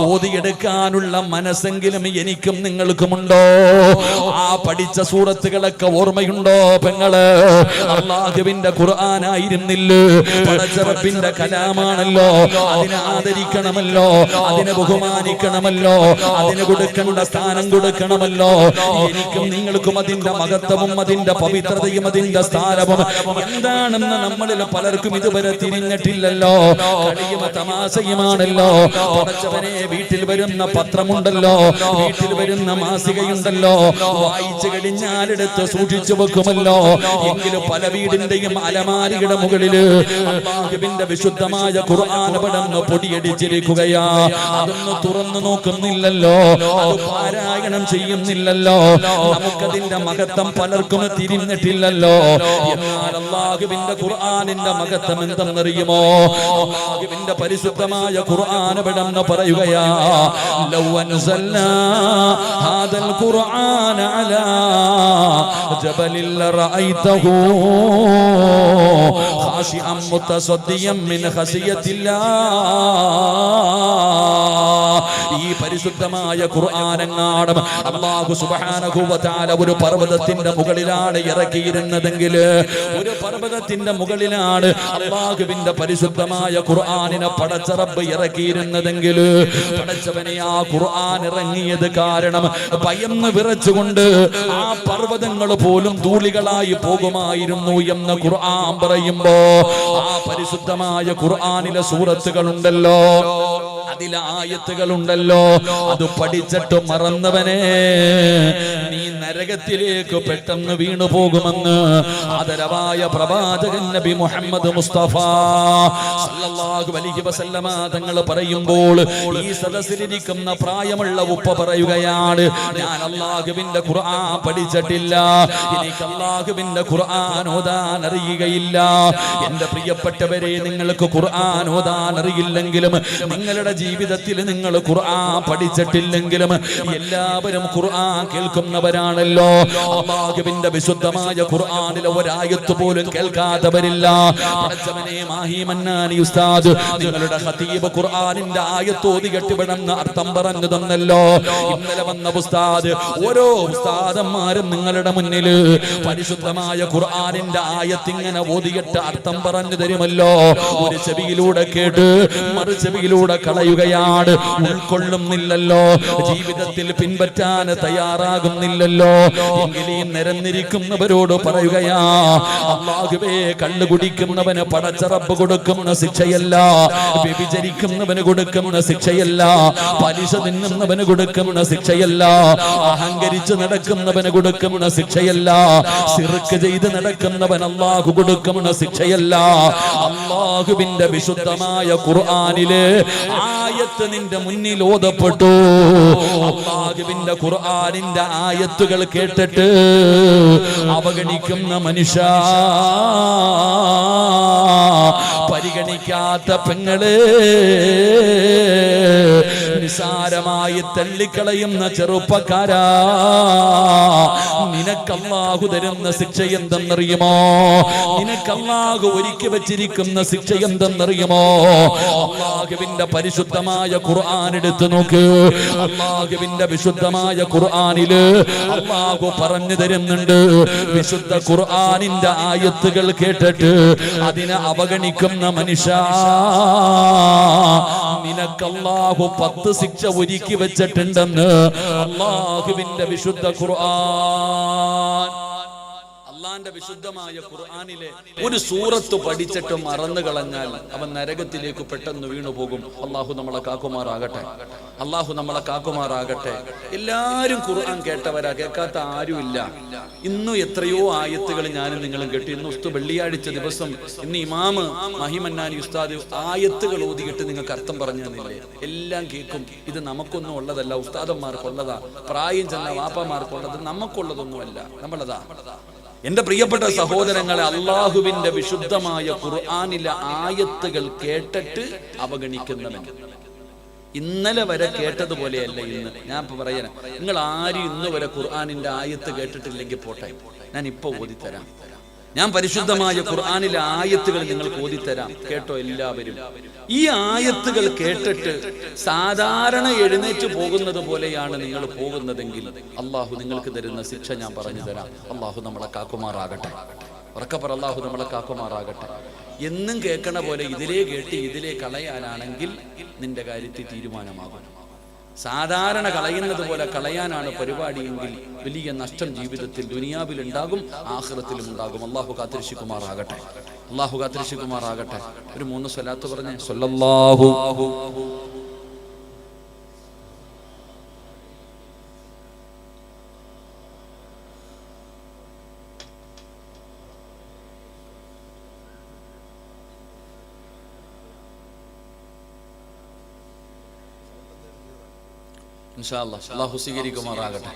ഓതിയെടുക്കാനുള്ള മനസ്സെങ്കിലും എനിക്കും നിങ്ങൾക്കുമുണ്ടോ? ആ പഠിച്ച സൂറത്തുകളൊക്കെ ഓർമ്മയുണ്ടോ പെങ്ങള്? അല്ലാഹുവിന്റെ ഖുർആനായിരുന്നില്ലേ? പടച്ചറപ്പിന്റെ കലാമാണല്ലോ, അതിനെ ആദരിക്കണമല്ലോ, അതിനെ ബഹുമാനിക്കണമല്ലോ, അതിന് കൊടുക്കേണ്ട സ്ഥാനം കൊടുക്കണമല്ലോ. എനിക്കും നിങ്ങൾക്കും അതിന്റെ മഹത്വവും അതിന്റെ പവിത്രതയും അതിന്റെ സ്ഥാനവും എന്താണെന്ന് നമ്മളിൽ പലർക്കും ഇതുവരെ തിരിഞ്ഞിട്ടില്ലല്ലോ. കളിയും തമാശയുമാണല്ലോ. പടച്ചവനെ, വീട്ടിൽ വരുന്ന പത്രമുണ്ടല്ലോ, വീട്ടിൽ വരുന്ന മാസികയുണ്ടല്ലോ, വായിച്ചു കഴിഞ്ഞാലെടുത്ത് സൂക്ഷിച്ചു വെക്കുമല്ലോ. എങ്കിലും പല വീടിന്റെയും അലമാരിയുടെ മുകളില് അല്ലാഹുവിന്റെ വിശുദ്ധമായ ഖുർആൻ പടന്ന് പൊടിയടിച്ചിരിക്കുകയാ. അതൊന്ന് തുറന്നു നോക്കുന്നില്ലല്ലോ, അത് പാരായണം ചെയ്യുന്നില്ലല്ലോ. നമുക്കതിന്റെ മഹത്വം പലർക്കും തിരിഞ്ഞിട്ടില്ലല്ലോ. എന്നാൽ അല്ലാഹുവിന്റെ ഖുർആനിന്റെ മഹത്വം എന്തെന്നറിയുമോ? അല്ലാഹുവിന്റെ പരിശുദ്ധമായ ഖുർആൻ പടന്ന് പറയുകയാ, ലൗ അൻസൽനാ ഹാദൽ ഖുർആന അലാ ജബലിൽ റഅയ്തഹു ഖാശിഅൻ മുതസദ്ദിയൻ മിൻ ഖസിയത്തില്ലാഹ്. ഈ പരിശുദ്ധമായ ഖുർആനെങ്ങാനും അല്ലാഹു സുബ്ഹാനഹു വ തആല ഒരു പർവ്വതത്തിന്റെ മുകളിലാണ് ഇറക്കിയിരുന്നതെങ്കിൽ, ഒരു പർവ്വതത്തിന്റെ മുകളിലാണ് അല്ലാഹുവിന്റെ പരിശുദ്ധമായ ഖുർആനിനെ പടച്ച റബ്ബ് ഇറക്കിയിരുന്നതെങ്കിൽ, പടച്ചവനെ ആ ഖുർആൻ ഇറങ്ങിയത് കാരണം ഭയന്ന് വിറച്ചുകൊണ്ട് ആ പർവ്വതങ്ങൾ പോലും ധൂളികളായി പോകുമായിരുന്നു എന്ന് ഖുർആൻ പറയുമ്പോ, ആ പരിശുദ്ധമായ ഖുർആനിലെ സൂറത്തുകളുണ്ടല്ലോ, അതിലെ ആയത്തുകളുണ്ടല്ലോ, അത് പഠിച്ചിട്ട് മറന്നവനെ നീ നരകത്തിലേക്ക് പെട്ടെന്ന് വീണു പോകുമെന്ന് ആദരവായ പ്രവാചകൻ നബി മുഹമ്മദ് മുസ്തഫ സല്ലല്ലാഹു അലൈഹി വസല്ലമ തങ്ങൾ പറയുമ്പോൾ ഈ സദസ്സിലിരിക്കുന്ന പ്രായമുള്ള ഉപ്പ പറയുകയാണ്, ഞാൻ അല്ലാഹുവിന്റെ ഖുർആൻ പഠിച്ചിട്ടില്ല, എനിക്ക് അല്ലാഹുവിന്റെ ഖുർആൻ ഓതാൻ അറിയുകയില്ല. എന്റെ പ്രിയപ്പെട്ടവരെ, നിങ്ങൾക്ക് ഖുർആൻ ഓതാൻ അറിയില്ലെങ്കിലും, നിങ്ങളുടെ ജീവിതത്തിൽ നിങ്ങൾ ഖുർആൻ പഠിച്ചിട്ടില്ലെങ്കിലും, എല്ലാവരും ഖുർആൻ കേൾക്കുന്നവരാണല്ലോ. അല്ലാഹുവിന്റെ വിശുദ്ധമായ ഖുർആനിലെ ഒരായത്ത് പോലും കേൾക്കാത്തവരില്ല. പടച്ചവനെ, മാഹി മന്നാനി ഉസ്താദ് നിങ്ങളുടെ ഖതീബ് ഖുർആനിന്റെ ആയത്ത് ഓതി കെട്ടിവിടുന്ന അർത്ഥം പറഞ്ഞു തന്നല്ലോ. ഇന്നലെ വന്ന ഉസ്താദ്, ഓരോ ഉസ്താദന്മാരും നിങ്ങളുടെ മുന്നിൽ പരിശുദ്ധമായ ഖുർആനിന്റെ ആയത്ത് ഇങ്ങനെ ഓതിയിട്ട് അർത്ഥം പറഞ്ഞു തരുമല്ലോ. ഒരു ചെവിയിലൂടെ കേട്ട് മറു ചെവിയിലൂടെ കളയുകയാണ്, ഉൾക്കൊള്ളുന്നില്ലല്ലോ, ജീവിതത്തിൽ പിൻപറ്റാൻ തയ്യാറാകുന്നില്ലല്ലോ. എങ്കിലും നിരന്നിരിക്കുന്നവരോട് പറയുകയാ, അല്ലാഹുവേ, കള്ളു കുടിക്കുന്നവന് പടച്ച റബ്ബ് കൊടുക്കുന്ന ശിക്ഷയല്ല, വ്യഭിചരിക്കുന്നവന് കൊടുക്കുന്ന ശിക്ഷയല്ല, പലിശ തിന്നുന്നവന് കൊടുക്കുന്ന ശിക്ഷയല്ല, അഹങ്കരിച്ച് നടക്കുന്നവന് കൊടുക്കുന്ന ശിക്ഷയല്ല, ശിർക്ക് ചെയ്ത് നടക്കുന്നവൻ അല്ലാഹു കൊടുക്കുന്ന ശിക്ഷയല്ല. അല്ലാഹുവിന്റെ വിശുദ്ധമായ ഖുർആനിലെ ആയത്ത് നിന്റെ മുന്നിൽ ഓതപ്പെട്ടു. അല്ലാഹുവിന്റെ ഖുർആനിന്റെ ആയത്തുകൾ കേട്ടിട്ട് അവഗണിക്കുന്ന മനുഷ്യ, പരിഗണിക്കാത്ത പെങ്ങള്, നിസാരമായി തള്ളിക്കളയുന്ന ചെറുപ്പക്കാരാ, നിനക്ക് അല്ലാഹു തരുന്ന ശിക്ഷ എന്തെന്നറിയുമോ? നിനക്ക് അല്ലാഹു ഒരുക്കി വെച്ചിരിക്കുന്ന ശിക്ഷ എന്തെന്നറിയുമോ? അല്ലാഹുവിന്റെ പരിശുദ്ധമായ ഖുർആൻ എടുത്തു നോക്ക്. അല്ലാഹുവിന്റെ വിശുദ്ധമായ ഖുർആനില് അല്ലാഹു പറഞ്ഞു തരുന്നുണ്ട്. വിശുദ്ധ ഖുർആനിന്റെ ആയത്തുകൾ കേട്ടിട്ട് അതിനെ അവഗണിക്കുന്ന മനുഷ്യ, നിനക്ക് അല്ലാഹു 10 ശിക്ഷ ഒരുക്കി വെച്ചിട്ടുണ്ടെന്ന് അല്ലാഹുവിന്റെ വിശുദ്ധ ഖുർആൻ. അള്ളാന്റെ വിശുദ്ധമായ ഖുർആനിലെ ഒരു സൂറത്ത് പഠിച്ചിട്ട് മറന്നു കളഞ്ഞാൽ അവൻ നരകത്തിലേക്ക് പെട്ടെന്ന് വീണു പോകും. അള്ളാഹു നമ്മളെ കാക്കുമാറാകട്ടെ, അള്ളാഹു നമ്മളെ കാക്കുമാറാകട്ടെ. എല്ലാരും ഖുർആൻ കേട്ടവരാ, കേൾക്കാത്ത ആരുമില്ല. ഇന്നും എത്രയോ ആയത്തുകൾ ഞാനും നിങ്ങളും കേട്ടു. ഇന്ന് വെള്ളിയാഴ്ച ദിവസം ഇന്ന് ഇമാമ് മഹിമന്നാനി ഉസ്താദ് ആയത്തുകൾ ഓതിയിട്ട് നിങ്ങൾക്ക് അർത്ഥം പറഞ്ഞു തന്നില്ലേ? എല്ലാം കേൾക്കും. ഇത് നമുക്കൊന്നും ഉള്ളതല്ല, ഉസ്താദന്മാർക്കുള്ളതാ. പ്രായം ചെന്ന വാപ്പമാർക്കുള്ളത്, നമുക്കുള്ളതൊന്നുമല്ല, നമ്മളതാ. എന്റെ പ്രിയപ്പെട്ട സഹോദരങ്ങളെ, അള്ളാഹുവിന്റെ വിശുദ്ധമായ ഖുർആനിലെ ആയത്തുകൾ കേട്ടിട്ട് അവഗണിക്കുന്നവൻ ഇന്നലെ വരെ കേട്ടതുപോലെയല്ല ഇന്ന്. ഞാൻ ഇപ്പൊ പറയാൻ, നിങ്ങൾ ആരും ഇന്ന് വരെ ഖുർആനിന്റെ ആയത്ത് കേട്ടിട്ടില്ലെങ്കിൽ പോട്ടെ, ഞാൻ ഇപ്പൊ ഓതിത്തരാം. ഞാൻ പരിശുദ്ധമായ ഖുർആനിലെ ആയത്തുകൾ നിങ്ങൾക്ക് ഓതിത്തരാം, കേട്ടോ എല്ലാവരും. ഈ ആയത്തുകൾ കേട്ടിട്ട് സാധാരണ എഴുന്നേറ്റ് പോകുന്നത് പോലെയാണ് നിങ്ങൾ പോകുന്നതെങ്കിൽ അള്ളാഹു നിങ്ങൾക്ക് തരുന്ന ശിക്ഷ ഞാൻ പറഞ്ഞു തരാം. അള്ളാഹു നമ്മളെ കാക്കുമാറാകട്ടെ. ഉറക്കപ്പറ, അള്ളാഹു നമ്മളെ കാക്കുമാറാകട്ടെ. എന്നും കേൾക്കണ പോലെ ഇതിലേ കേട്ട് ഇതിലേ കളയാനാണെങ്കിൽ നിന്റെ കാര്യത്തിൽ തീരുമാനമാകും. സാധാരണ കളയുന്നത് പോലെ കളയാനാണ് പരിപാടിയെങ്കിൽ വലിയ നഷ്ടം ജീവിതത്തിൽ ദുനിയാവിൽ ഉണ്ടാകും, ആഖിറത്തിലും ഉണ്ടാകും. അള്ളാഹു കാത്തിരക്ഷിക്കുമാറാകട്ടെ, അള്ളാഹു കാത്തിരക്ഷിക്കുമാറാകട്ടെ. ഒരു 3 സ്വലാത്ത് പറഞ്ഞേ. സ്വല്ലല്ലാഹു ഇൻഷാ അല്ലാഹ്, അല്ലാഹു സ്വീകരിക്കുമാറാകട്ടെ.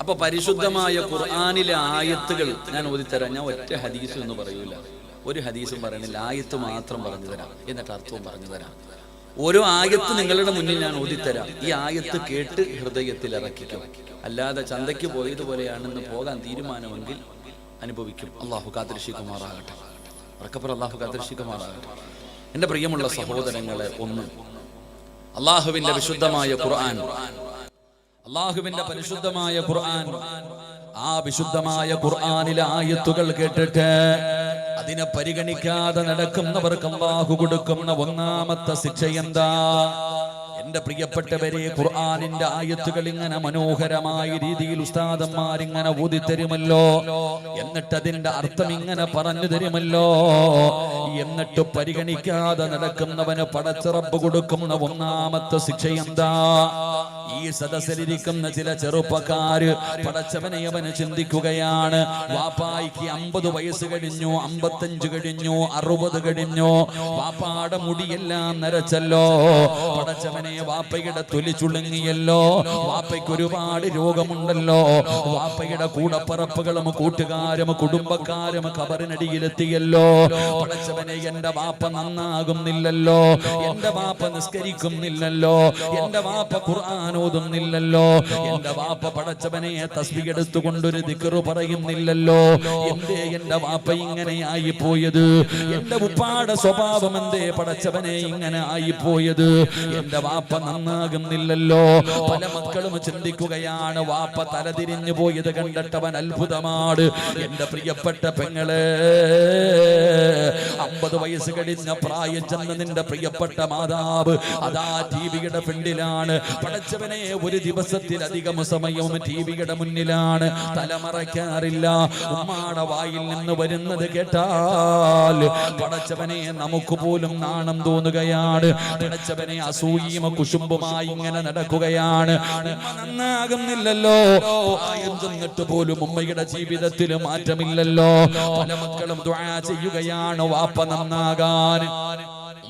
അപ്പൊ പരിശുദ്ധമായ ഖുർആനിലെ ആയത്തുകൾ ഞാൻ ഓതിത്തരാം. ഞാൻ ഒറ്റ ഹദീസ് എന്ന് പറയൂല, ഒരു ഹദീസും പറയണില്ല, ആയത്ത് മാത്രം പറഞ്ഞു തരാം, എന്നിട്ട് അർത്ഥവും പറഞ്ഞു തരാം. ഓരോ ആയത്ത് നിങ്ങളുടെ മുന്നിൽ ഞാൻ ഓതിത്തരാം. ഈ ആയത്ത് കേട്ട് ഹൃദയത്തിൽ ഇറക്കിക്കും. അല്ലാതെ ചന്തയ്ക്ക് പോയതുപോലെയാണെന്ന് പോകാൻ തീരുമാനമെങ്കിൽ അനുഭവിക്കും. അള്ളാഹു കാത്തിരക്ഷിക്കുമാറാകട്ടെ. ഉറക്കപ്പുറം അള്ളാഹു കാത്തിരക്ഷിക്കുമാറാകട്ടെ. എന്റെ പ്രിയമുള്ള സഹോദരങ്ങളെ, ഒന്ന് അള്ളാഹുവിന്റെ വിശുദ്ധമായ ഖുർആൻ, അള്ളാഹുവിന്റെ പരിശുദ്ധമായ ഖുർആൻ, ആ വിശുദ്ധമായ ഖുർആനിലെ ആയത്തുകൾ കേട്ടിട്ട് അതിനെ പരിഗണിക്കാതെ നടക്കുന്നവർക്ക് അല്ലാഹു കൊടുക്കുന്ന ഒന്നാമത്തെ ശിക്ഷ എന്താ? എന്റെ പ്രിയപ്പെട്ടവരെ, ഖുർആനിന്റെ ആയത്തുകൾ ഇങ്ങനെ മനോഹരമായ രീതിയിൽ ഉസ്താദന്മാരിങ്ങനെ ഓതിത്തരുമല്ലോ, എന്നിട്ട് അതിന്റെ അർത്ഥം ഇങ്ങനെ പറഞ്ഞു തരുമല്ലോ, എന്നിട്ട് പരിഗണിക്കാതെ നടക്കുന്നവന് പടച്ച റബ്ബ് കൊടുക്കുന്ന ഒന്നാമത്തെ ശിക്ഷ എന്താ? ഈ സദസ്സിലിരിക്കുന്ന ചില ചെറുപ്പക്കാര് പടച്ചവനെ അവന് ചിന്തിക്കുകയാണ്, വാപ്പായിക്ക് 50 വയസ്സ് കഴിഞ്ഞു, 55 കഴിഞ്ഞു, 60 കഴിഞ്ഞു, വാപ്പാടെ മുടിയെല്ലാം നരച്ചല്ലോ, പടച്ചവനെ വാപ്പയുടെ തൊലി ചുളുങ്ങിയല്ലോ, വാപ്പയ്ക്ക് ഒരുപാട് രോഗമുണ്ടല്ലോ, വാപ്പയുടെ കൂടപ്പറപ്പുകളും കൂട്ടുകാരും കുടുംബക്കാരും ഖബറിനടിയിലെത്തിയല്ലോ, പടച്ചവനെ എന്റെ വാപ്പ നന്നാകുന്നില്ലല്ലോ, എന്റെ വാപ്പ നിസ്കരിക്കുന്നില്ലല്ലോ, എന്റെ വാപ്പ ഖുർആൻ ഓതുന്നില്ലല്ലോ, എന്റെ വാപ്പ പടച്ചവനെ തസ്ബീഹ് എടുത്തുകൊണ്ടൊരു ദിക്ർ പറയുന്നില്ലല്ലോ, എന്തേ എന്റെ വാപ്പ ഇങ്ങനെ ആയി പോയത്? എന്റെ ഉപ്പാടെ സ്വഭാവം എന്തേ പടച്ചവനെ ഇങ്ങനെ ആയി പോയത്? എന്റെ വാപ്പ നന്നാകുന്നില്ലല്ലോ. പല മക്കളും ചിന്തിക്കുകയാണ്, വാപ്പ തലതിരിഞ്ഞു പോയത് കണ്ടിട്ടവൻ അത്ഭുതമാണ്. എന്റെ പ്രിയപ്പെട്ട പെങ്ങളെ, 50 വയസ്സ് കഴിഞ്ഞ പ്രായം ചെന്ന നിന്റെ പ്രിയപ്പെട്ട മാതാവ് അതാ ടിവിയുടെ ഫ്രണ്ടിലാണ്. പടച്ചവനെ ഒരു ദിവസത്തിലധികം സമയവും ടിവിയുടെ മുന്നിലാണ്, തലമറയ്ക്കാറില്ല. ഉമ്മാടെ വായിൽ നിന്ന് വരുന്നത് കേട്ടാൽ പടച്ചവനെ നമുക്ക് പോലും നാണം തോന്നുകയാണ്. പടച്ചവനെ അസൂയയും കുശുമ്പുമായി ഇങ്ങനെ നടക്കുകയാണ്. നന്നാകുന്നില്ലല്ലോ, പ്രായം ചെന്നിട്ട് പോലും ഉമ്മയുടെ ജീവിതത്തിൽ മാറ്റമില്ലല്ലോ. പല മക്കളും ദുആ ചെയ്യുകയാണ് വാപ്പ നന്നാകാൻ.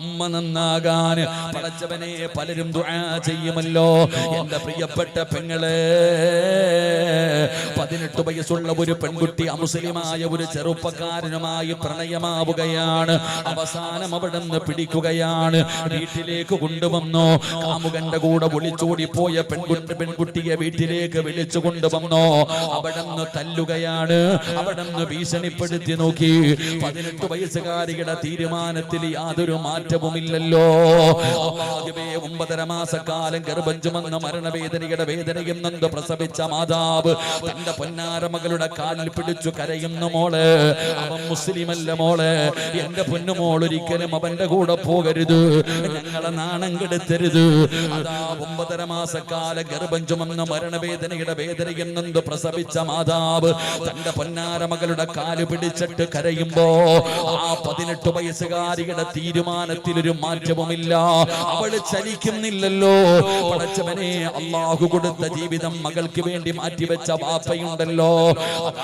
ഉമ്മ നന്നാകാൻ പടച്ചവനെ പലരും ദുആ ചെയ്യുമല്ലോ. എന്റെ പ്രിയപ്പെട്ട പെങ്ങളെ, 18 വയസ്സുള്ള ഒരു പെൺകുട്ടി അമുസ്ലിമായ ഒരു ചെറുപ്പക്കാരനുമായി പ്രണയമാവുകയാണ്. അവസാനം അവിടെ നിന്ന് പിടിക്കുകയാണ്, വീട്ടിലേക്ക് കൊണ്ടുവന്നു. കാമുകന്റെ കൂടെ ഒളിച്ചോടിപ്പോയ പെൺകുട്ടിയെ വീട്ടിലേക്ക് വിളിച്ചു കൊണ്ടുവന്നു. അവിടെ നിന്ന് തല്ലുകയാണ്, അവിടെ നിന്ന് ഭീഷണിപ്പെടുത്തി നോക്കി. 18 വയസ്സുകാരിയുടെ തീരുമാനത്തിൽ യാതൊരു മാറ്റവുമില്ലല്ലോ. 9.5 മാസക്കാലം ഗർഭം ചുമന്ന മരണവേദനയുടെ വേദനയും നൊന്ത് പ്രസവിച്ച മാതാവ് തന്റെ പൊന്നാര മകളുടെ കാലിൽ പിടിച്ചു കരയുന്ന മോള്. അവൻ മുസ്ലിമല്ല മോളെ, എന്റെ പൊന്നുമോൾ ഒരിക്കലും അവന്റെ കൂടെ പോകരുത്, ഞങ്ങളെ നാണം കെടുത്തരുത്. അതാ 9.5 മാസക്കാല ഗർഭം ചുമന്ന മരണവേദനയുടെ വേദനയും നൊന്ത് പ്രസവിച്ച മാതാവ് തന്റെ പൊന്നാര മകളുടെ കാല് പിടിച്ചിട്ട് കരയുമ്പോ ആ 18 വയസ്സുകാരിയുടെ തീരുമാനത്തിൽ ഒരു മാറ്റവുമില്ല. അവള് ചലിക്കുന്നില്ലല്ലോ. പടച്ചവനെ, അള്ളാഹു കൊടുത്ത ജീവിതം മകൾക്ക് വേണ്ടി മാറ്റിവെച്ച വാപ്പയുണ്ടല്ലോ,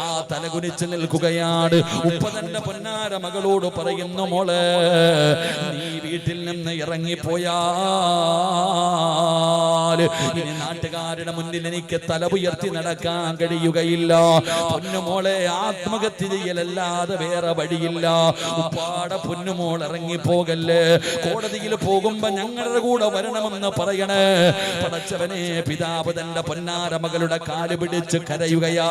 ആ തലകുനിച്ച് നിൽക്കുകയാണ്. ഉപ്പ തന്റെ പൊന്നാര മകളോട് പറയുന്നു, മോളെ നീ വീട്ടിൽ നിന്ന് ഇറങ്ങിപ്പോയാൽ ഇനി നാട്ടുകാരുടെ മുന്നിൽ എനിക്ക് തല ഉയർത്തി നടക്കാൻ കഴിയുകയില്ല. പൊന്നുമോളെ, ആത്മഹത്യ ചെയ്യലല്ലാതെ വേറെ വഴിയില്ല. ഉപ്പാടെ പൊന്നുമോൾ ഇറങ്ങിപ്പോകല്ലേ, കോടതിയിൽ പോകുമ്പോ ഞങ്ങളുടെ കൂടെ വരണമെന്ന് പറയണേ. പടച്ചവനെ, പിതാവ് തന്റെ പൊന്നാര മകളുടെ കാല് പിടിച്ച് കരയുകയാ.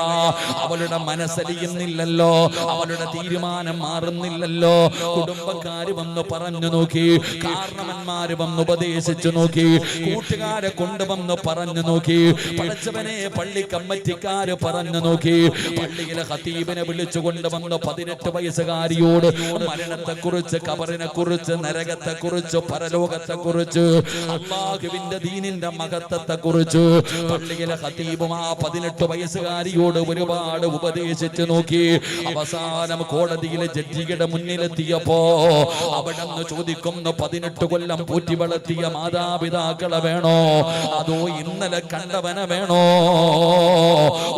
അവളുടെ മനസ്സലിയുന്നില്ലല്ലോ, അവളുടെ തീരുമാനം മാറുന്നില്ലല്ലോ. കുടുംബക്കാര് വന്ന് പറഞ്ഞു നോക്കി, കാരണവന്മാര് വന്ന് ഉപദേശിച്ചു നോക്കി, കൂട്ടുകാരെ കൊണ്ടുവന്ന് പറഞ്ഞു നോക്കി, പടച്ചവനെ പള്ളി കമ്മിറ്റിക്കാര് പറഞ്ഞു നോക്കി, പള്ളിയിലെ ഖതീബിനെ വിളിച്ചു കൊണ്ടുവന്ന് 18 വയസ്സുകാരിയോട് മരണത്തെക്കുറിച്ച്, കബറിനെ കുറിച്ച്, നരകത്തെ കുറിച്ച്, പരലോകത്തെ കുറിച്ച്, അല്ലാഹുവിന്റെ ദീനിന്റെ മഹത്വത്തെ കുറിച്ച് പള്ളിയിലെ ഖതീബും ആ 18 വയസ്സുകാരിയോട് ഒരുപാട് ഉപദേശിച്ചു നോക്കി. അവസാനം കോടതിയിലെ ജഡ്ജിയുടെ മുന്നിലെത്തിയപ്പോ അവിടെ നിന്ന് ചോദിക്കുന്നു, 18 കൊല്ലം പൂറ്റി വളർത്തിയ മാതാപിതാക്കളെ വേണോ, അതോ ഇന്നലെ കണ്ടവനെ വേണോ?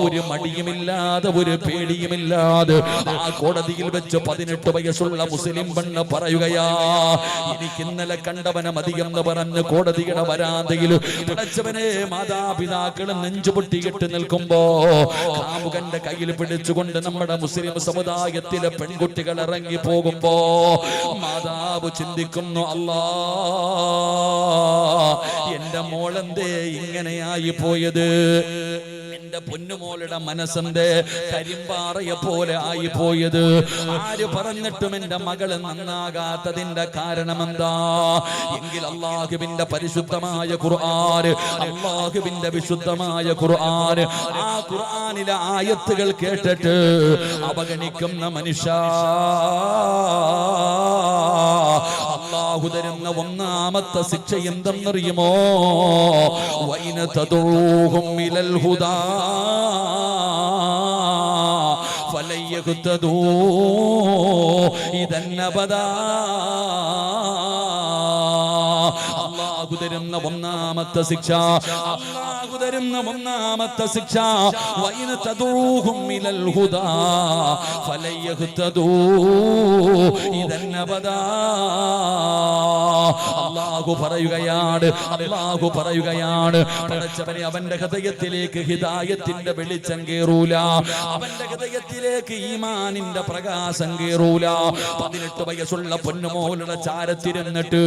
ഒരു മടിയുമില്ലാതെ, ഒരു പേടിയുമില്ലാതെ ആ കോടതിയിൽ വെച്ച് 18 വയസ്സുള്ള മുസ്ലിം പെണ്ണ് പറയുകയാ, എനിക്ക് ഇന്നലെ കണ്ടവനെ മതിയെന്ന് പറഞ്ഞ് കോടതിയുടെ വരാന്തയിൽ പടച്ചവനെ മാതാപിതാക്കൾ നെഞ്ചുപൊട്ടിയിട്ട് നിൽക്കുമ്പോ കാമുകന്റെ കയ്യിൽ പിടിച്ചുകൊണ്ട് നമ്മുടെ മുസ്ലിം സമുദായത്തിലെ പെൺകുട്ടികൾ ഇറങ്ങി പോകുമ്പോ മാതാവ് ചിന്തിക്കുന്നു, അല്ലാ, എന്റെ മോളെന്തേ ഇങ്ങനെയായി പോയത്? എന്റെ പൊന്നുമോളുടെ മനസ്സെന്തേ കരിമ്പാറയെ പോലെ ആയി പോയത്? ആര് പറഞ്ഞിട്ടും എന്റെ മകള് നന്നാകാത്തതിന്റെ കാരണമെന്താ? എങ്കിൽ അല്ലാഹുവിന്റെ പരിശുദ്ധമായ ഖുർആൻ, അല്ലാഹുവിന്റെ വിശുദ്ധമായ ഖുർആൻ, ആ ഖുർആനിലെ ആയത്തുകൾ കേട്ടിട്ട് അവഗണിക്കുന്ന മനുഷ്യ, അല്ലാഹു തരുന്ന ഒന്നാമത്തെ ശിക്ഷ എന്തെന്നറിയുമോ? വൈന തദൂഹും ഇലൽ ഹുദാ ഫലൻ യഹ്തദൂ ഇദൻ അബദാ. അല്ലാഹു തരുന്ന ഒന്നാമത്തെ ശിക്ഷ, അല്ലാഹു തരുന്ന ഒന്നാമത്തെ ശിക്ഷ, വൈന തദൂഹും ഇലൽ ഹുദാ ഫലൻ യഹ്തദൂ ഇദൻ അബദാ. അല്ലാഹു പറയുകയാണ്, അല്ലാഹു പറയുകയാണ്, പടച്ചവനെ അവന്റെ ഹൃദയത്തിലേക്ക് ഹിദായത്തിന്റെ വെളിച്ചം കേറൂല, അവന്റെ ഹൃദയത്തിലേക്ക് ഈമാനിന്റെ പ്രകാശം കേറൂല. 18 വയസ്സുള്ള പൊന്നുമോളുടെ ചാരത്തിരുന്നിട്ട്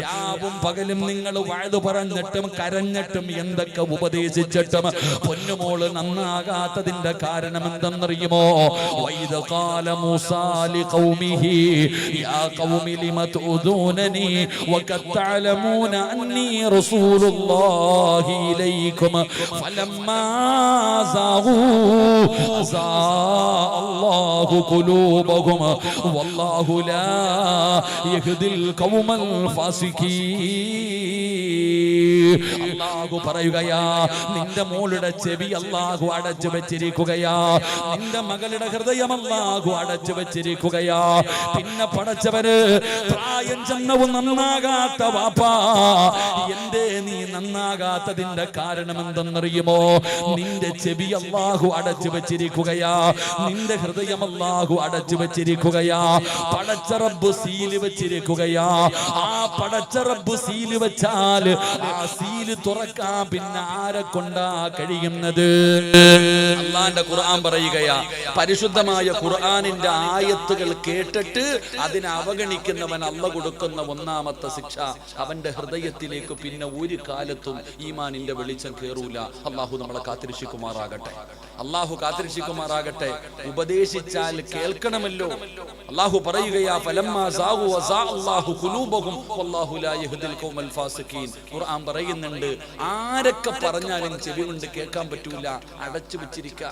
രാവും പകലും നിങ്ങൾ വഅദ് പറഞ്ഞിട്ടും കരഞ്ഞിട്ടും എന്തൊക്കെ ഉപദേശിച്ചിട്ടും പൊന്നുമോള് നന്നാകാത്തതിന്റെ കാരണം എന്തെന്നറിയുമോ? വൈദ ഖാല മൂസാ ലിഖൗമിഹി യാ ഖൗമി ലിമ തുദൂനനി വഖദ് തഅലമൂന അന്നി റസൂലുള്ളാഹി ഇലൈക്കും ഫലമ്മാ സാഗൂ അല്ലാഹു ഖുലൂബഹും വല്ലാഹു ലാ യഹ്ദിൽ ഖൗമൽ ഫാസിഖീൻ. അല്ലാഹു പറയുകയാ, നിന്റെ മോളുടെ ചെവി അല്ലാഹു അടച്ചു വെച്ചിരിക്കുകയാ, നിന്റെ മകളുടെ ഹൃദയം അല്ലാഹു അടച്ചു വെച്ചിരിക്കുകയാ. പിന്നെ പടച്ചവന് പ്രായം ചെന്നവും നന്നാകാത്ത വാപ്പാ, എന്തേ നീ നന്നാകാത്തതിന്റെ കാരണം എന്തെന്നറിയുമോ? നിന്റെ ചെവി അല്ലാഹു അടച്ചു വെച്ചിരിക്കുകയാ, നിന്റെ ഹൃദയം അല്ലാഹു അടച്ചു വെച്ചിരിക്കുകയാ, പടച്ച റബ്ബ് സീല് വെച്ചിരിക്കുകയാ. ആ പടച്ച റബ്ബ് സീല് വെച്ചാൽ ആ സീല് തുറക്കാൻ പിന്നെ ആരെ കൊണ്ടാ കഴിയുന്നത്? അല്ലാഹുവിന്റെ ഖുർആൻ പറയുകയാ, പരിശുദ്ധമായ ഖുർആനിന്റെ ആയത്തുകൾ കേട്ടിട്ട് അതിനെ അവഗണിക്കുന്നവൻ അല്ലാഹു കൊടുക്കുന്ന ഒന്നാമത്തെ ശിക്ഷ, അവന്റെ ഹൃദയത്തിലേക്ക് പിന്നെ ഒരു കാലത്തും ഈമാനിന്റെ വെളിച്ചം കേറൂല. അല്ലാഹു നമ്മളെ കാത്തിരക്ഷിക്കുമാറാകട്ടെ, അല്ലാഹു കാത്തിരക്ഷിക്കുമാറാകട്ടെ. ഉപദേശിച്ചാൽ കേൾക്കണമല്ലോ. അല്ലാഹു പറയുകയാ, ഫലമ്മാ സാഗു വസാ അല്ലാഹു ഖുലൂബഹും വല്ലാഹു ലാ യഹ്ദിൽ ഖൗമൽ ഫാസിഖീൻ. ഖുർആൻ പറയുന്നുണ്ട്, ആരൊക്കെ പറഞ്ഞാലും ചെവി കൊണ്ട് കേൾക്കാൻ പറ്റൂല, അടച്ചു വെച്ചിരിക്കുക.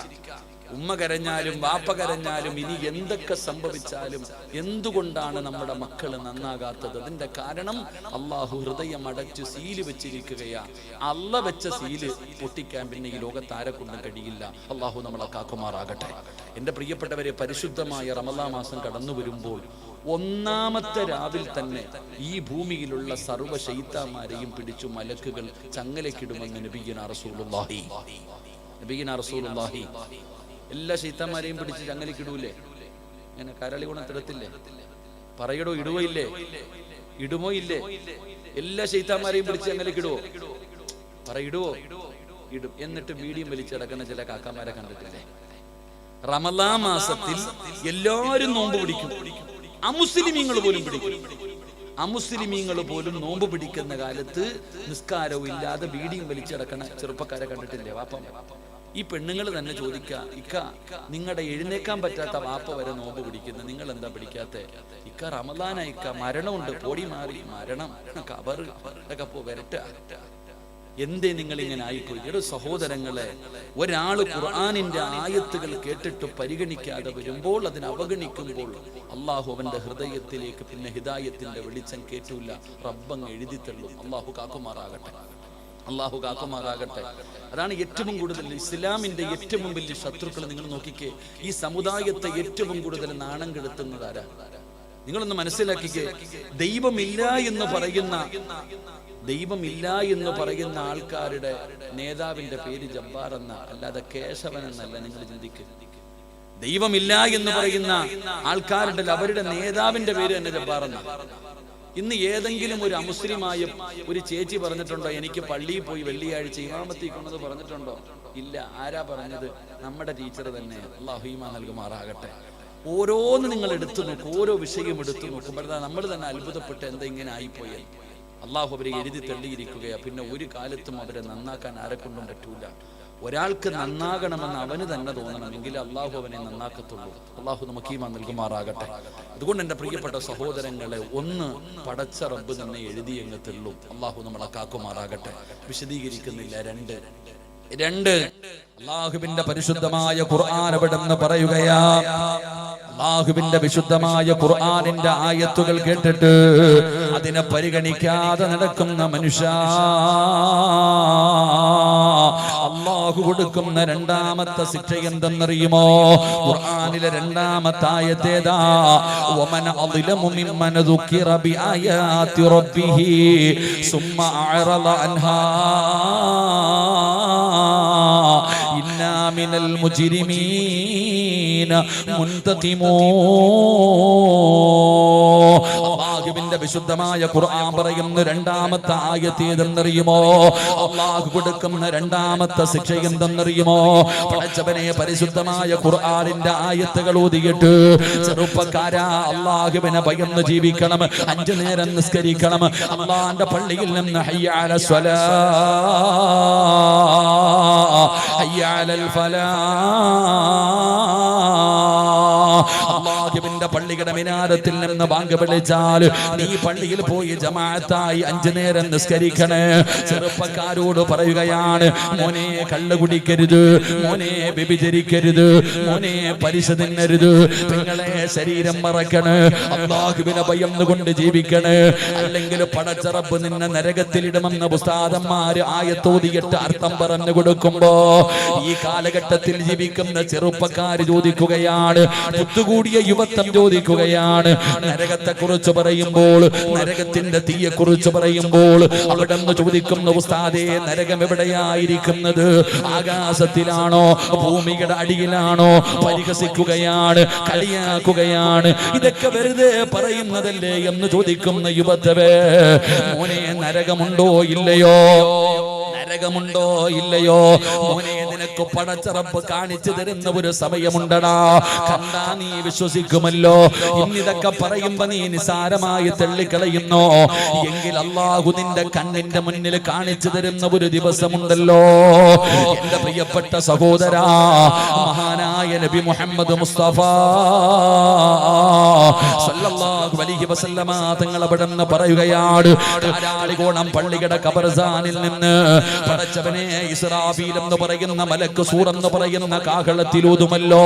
ഉമ്മ കരഞ്ഞാലും വാപ്പ കരഞ്ഞാലും ഇനി എന്തൊക്കെ സംഭവിച്ചാലും എന്തുകൊണ്ടാണ് നമ്മുടെ മക്കൾ നന്നാകാത്തത്? അതിന്റെ കാരണം അല്ലാഹു ഹൃദയം അടച്ച് സീല് വെച്ചിരിക്കുകയാ. അള്ള വെച്ച സീല് പൊട്ടിക്കാൻ പിന്നെ ഈ ലോകത്ത് ആരെ കൊണ്ടും കഴിയില്ല. അല്ലാഹു നമ്മളെ കാക്കുമാറാകട്ടെ. എൻ്റെ പ്രിയപ്പെട്ടവരെ, പരിശുദ്ധമായ റമളാൻ മാസം കടന്നു വരുമ്പോൾ ഒന്നാമത്തെ രാവിൽ തന്നെ ഈ ഭൂമിയിലുള്ള സർവ്വ ശൈത്താന്മാരെയും പിടിച്ചു മലക്കുകൾ ചങ്ങലക്കിടുമെന്ന് നബിയുനാ റസൂലുള്ളാഹി. എല്ലാ ശൈത്താന്മാരെയും പിടിച്ച് ചങ്ങലക്കിടൂലേ? അങ്ങനെ കരളി ഗുണത്തിടത്തില്ലേ? പറയടോ, ഇടുവോ ഇല്ലേ? ഇടുമോ ഇല്ലേ? എല്ലാ ശൈത്താന്മാരെയും പിടിച്ച് ചങ്ങലക്കിടുവോ? പറയിടുവോ? ഇടും. എന്നിട്ട് വീടിയും വലിച്ചടക്കുന്ന ചില കാക്കന്മാരെ കണ്ടിട്ടില്ലേ? റമളാൻ മാസത്തിൽ എല്ലാവരും നോമ്പ് പിടിക്കും, അമുസ്ലിമീങ്ങൾ പോലും പിടിക്കും. അമുസ്ലിമീങ്ങൾ പോലും നോമ്പ് പിടിക്കുന്ന കാലത്ത് നിസ്കാരവും ഇല്ലാതെ വീടിയും വലിച്ചടക്കണ ചെറുപ്പക്കാരെ കണ്ടിട്ടില്ലേ? വാപ്പ, ഈ പെണ്ണുങ്ങൾ തന്നെ ചോദിക്കുക, ഇക്ക നിങ്ങളുടെ എഴുന്നേക്കാൻ പറ്റാത്ത വാപ്പ വരെ നോമ്പ് പിടിക്കുന്നത്, നിങ്ങൾ എന്താ പിടിക്കാത്ത? ഇക്ക റമളാനാ ഇക്ക, മരണമുണ്ട്, പൊടി മാറി മരണം, കബറ് ഒക്കെ വരട്ടെ. എന്തേ നിങ്ങൾ ഇങ്ങനെ ആയിപ്പോയി? എടോ സഹോദരങ്ങളെ, ഒരാള് ഖുർആനിന്റെ ആയത്തുകൾ കേട്ടിട്ട് പരിഗണിക്കാതെ വരുമ്പോൾ, അതിനെ അവഗണിക്കുമ്പോൾ അള്ളാഹു അവന്റെ ഹൃദയത്തിലേക്ക് പിന്നെ ഹിദായത്തിന്റെ വെളിച്ചം കേട്ടൂല, റബ്ബങ്ങ് എഴുതി തള്ളും. അള്ളാഹു കാക്കുമാറാകട്ടെ, അള്ളാഹു കാക്കുമാറാകട്ടെ. അതാണ് ഏറ്റവും കൂടുതൽ ഇസ്ലാമിന്റെ ഏറ്റവും വലിയ ശത്രുക്കൾ. നിങ്ങൾ നോക്കിക്കേ, ഈ സമുദായത്തെ ഏറ്റവും കൂടുതൽ നാണം കെടുത്തുന്നത് ആരാ? നിങ്ങളൊന്ന് മനസ്സിലാക്കിക്കേ. ദൈവമില്ല എന്ന് പറയുന്ന ആൾക്കാരുടെ നേതാവിന്റെ പേര് ജബ്ബാർ എന്ന, അല്ലാതെ കേശവൻ എന്നല്ല. നിങ്ങൾ ചിന്തിക്കുക, ദൈവമില്ല എന്ന് പറയുന്ന ആൾക്കാരുടെ അവരുടെ നേതാവിന്റെ പേര് തന്നെ ജബ്ബാർ എന്ന. ഇന്ന് ഏതെങ്കിലും ഒരു അമുസ്ലിമായ ഒരു ചേച്ചി പറഞ്ഞിട്ടുണ്ടോ എനിക്ക് പള്ളിയിൽ പോയി വെള്ളിയാഴ്ച ഇമാമത്തിക്കൊണ്ടത് പറഞ്ഞിട്ടുണ്ടോ? ഇല്ല. ആരാ പറഞ്ഞത്? നമ്മുടെ ടീച്ചർ തന്നെ. അല്ലാഹു ഈമാൻ നൽകുമാറാകട്ടെ. ഓരോന്ന് നിങ്ങൾ എടുത്തു നോക്കും, ഓരോ വിഷയം എടുത്തു നോക്കുമ്പോഴാണ് നമ്മൾ തന്നെ അത്ഭുതപ്പെട്ട് എന്താ ഇങ്ങനെ ആയിപ്പോയി. അള്ളാഹു അവരെ എഴുതി തള്ളിയിരിക്കുകയാ. പിന്നെ ഒരു കാലത്തും അവരെ നന്നാക്കാൻ ആരെക്കൊണ്ടും പറ്റൂല. ഒരാൾക്ക് നന്നാകണമെന്ന് അവന് തന്നെ തോന്നണമെങ്കിൽ അള്ളാഹു അവനെ നന്നാക്കത്തുള്ളൂ. അള്ളാഹു നമുക്ക് ഈമാൻ നൽകുമാറാകട്ടെ. അതുകൊണ്ട് എൻ്റെ പ്രിയപ്പെട്ട സഹോദരങ്ങളെ, ഒന്ന് പടച്ച റബ്ബ് തന്നെ എഴുതി അങ്ങ് തെള്ളും. അള്ളാഹു നമ്മളെ കാക്കുമാറാകട്ടെ. വിശദീകരിക്കുന്നില്ല. രണ്ട് അള്ളാഹുവിന്റെ പരിശുദ്ധമായ ഖുർആൻ എവിടെന്ന് പറയുകയാ. അള്ളാഹുവിന്റെ വിശുദ്ധമായ ഖുർആനിന്റെ ആയത്തുകൾ കേട്ടിട്ട് അതിനെ പരിഗണിക്കാതെ നടക്കുന്ന മനുഷ്യ, അള്ളാഹു കൊടുക്കുന്ന രണ്ടാമത്തെ ശിക്ഷ എന്തെന്നറിയുമോ? ഖുർആനിലെ രണ്ടാമത്തെ ആയത്തേതാ? വമൻ അദ്ലമു മിമ്മൻ ദുക്കിറ ബിആയാതി റബ്ബിഹി സുമ്മ അഅറള അൻഹാ ഇന്നാ മിനൽ മുജ്രിമീന മുൻതഖിമൂൻ. അല്ലാഹുവിന്റെ വിശുദ്ധമായ ഖുർആൻ പറയുന്ന രണ്ടാമത്തെ ആയത്ത് ഏതെന്നറിയുമോ? അല്ലാഹു കൊടുക്കുന്ന രണ്ടാമത്തെ ശിക്ഷ എന്തെന്നറിയുമോ? പടച്ചവനെ, പരിശുദ്ധമായ ഖുർആനിന്റെ ആയത്തുകൾ ഓതിയിട്ട് ചെറുപ്പക്കാരാ, അല്ലാഹുവിനെ ഭയന്ന് ജീവിക്കണം. 5 നേരം നിസ്കരിക്കണം. അല്ലാഹുവിന്റെ പള്ളിയിൽ നിന്ന് ഹയ്യ അല സ്വലാ, ഹയ്യ അലൽ ഫലാ, അല്ലാഹുവിന്റെ പള്ളിയുടെ മിനാരത്തിൽ നിന്ന് ബാങ്ക് വിളിച്ചാൽ നീ പള്ളിയിൽ പോയി ജമാഅത്തായി 5 നേരം നിസ്കരിക്കണേ. ചെറുപ്പക്കാരോട് പറയുകയാണ്, മോനെ കള്ള് കുടിക്കരുത്, മോനെ വ്യഭിചരിക്കരുത്, മോനെ പലിശ തിന്നരുത്, നിങ്ങളെ ശരീരം മറക്കണേ, അല്ലാഹുവിനെ ഭയന്നുകൊണ്ട് ജീവിക്കണേ, അല്ലെങ്കിൽ പടച്ച റബ്ബ് നിന്നെ നരകത്തിലിടുമെന്ന് ഉസ്താദന്മാര് ആയത്തോതിയിട്ട് അർത്ഥം പറഞ്ഞു കൊടുക്കുമ്പോ ഈ കാലഘട്ടത്തിൽ ജീവിക്കുന്ന ചെറുപ്പക്കാര് ചോദിക്കുകയാണ്, പുത്തുകൂടിയ യുവ യുവത്വം ചോദിക്കുകയാണ്. നരകത്തെ കുറിച്ച് പറയുമ്പോൾ, നരകത്തിന്റെ തീയെ കുറിച്ച് പറയുമ്പോൾ അവിടെ നിന്ന് ചോദിക്കുന്ന ഉസ്താദേ, നരകം എവിടെയായിരിക്കുന്നത്? ആകാശത്തിലാണോ ഭൂമിയുടെ അടിയിലാണോ? പരിഹസിക്കുകയാണ്, കളിയാക്കുകയാണ്. ഇതൊക്കെ വെറുതെ പറയുന്നതല്ലേ എന്ന് ചോദിക്കുന്ന യുവത്വേ, മോനെ നരകമുണ്ടോ ഇല്ലയോ? നരകമുണ്ടോ ഇല്ലയോ മോനെ? നിനക്ക് പടച്ചറപ്പ് കാണിച്ചു തരുന്ന ഒരു സമയമുണ്ടടാ. കണ്ടാ നീ വിശ്വസിക്കുമല്ലോ. ഇന്നിതൊക്കെ പറയുമ്പോ നീ നിസാരമായി തള്ളിക്കളയുന്നോ? എങ്കിൽ അല്ലാഹു നിന്റെ കണ്ണിന്റെ മുന്നിൽ കാണിച്ചു തരുന്ന ഒരു ദിവസമുണ്ടല്ലോ. എന്റെ പ്രിയപ്പെട്ട സഹോദരാ, മഹാനായ നബി മുഹമ്മദ് മുസ്തഫ സല്ലല്ലാഹു അലൈഹി വസല്ലമ തങ്ങൾ അവിടെ നിന്ന് പറയുകയാണ്, കാരാളികോണം പള്ളിയുടെ ഖബർസ്ഥാനിൽ നിന്ന് പടച്ചവനെ ഇസ്രാഫീൽ എന്ന് പറയുന്ന മലക്ക് സൂർ എന്ന് പറയുന്ന കാഹളത്തിലൂതുമല്ലോ.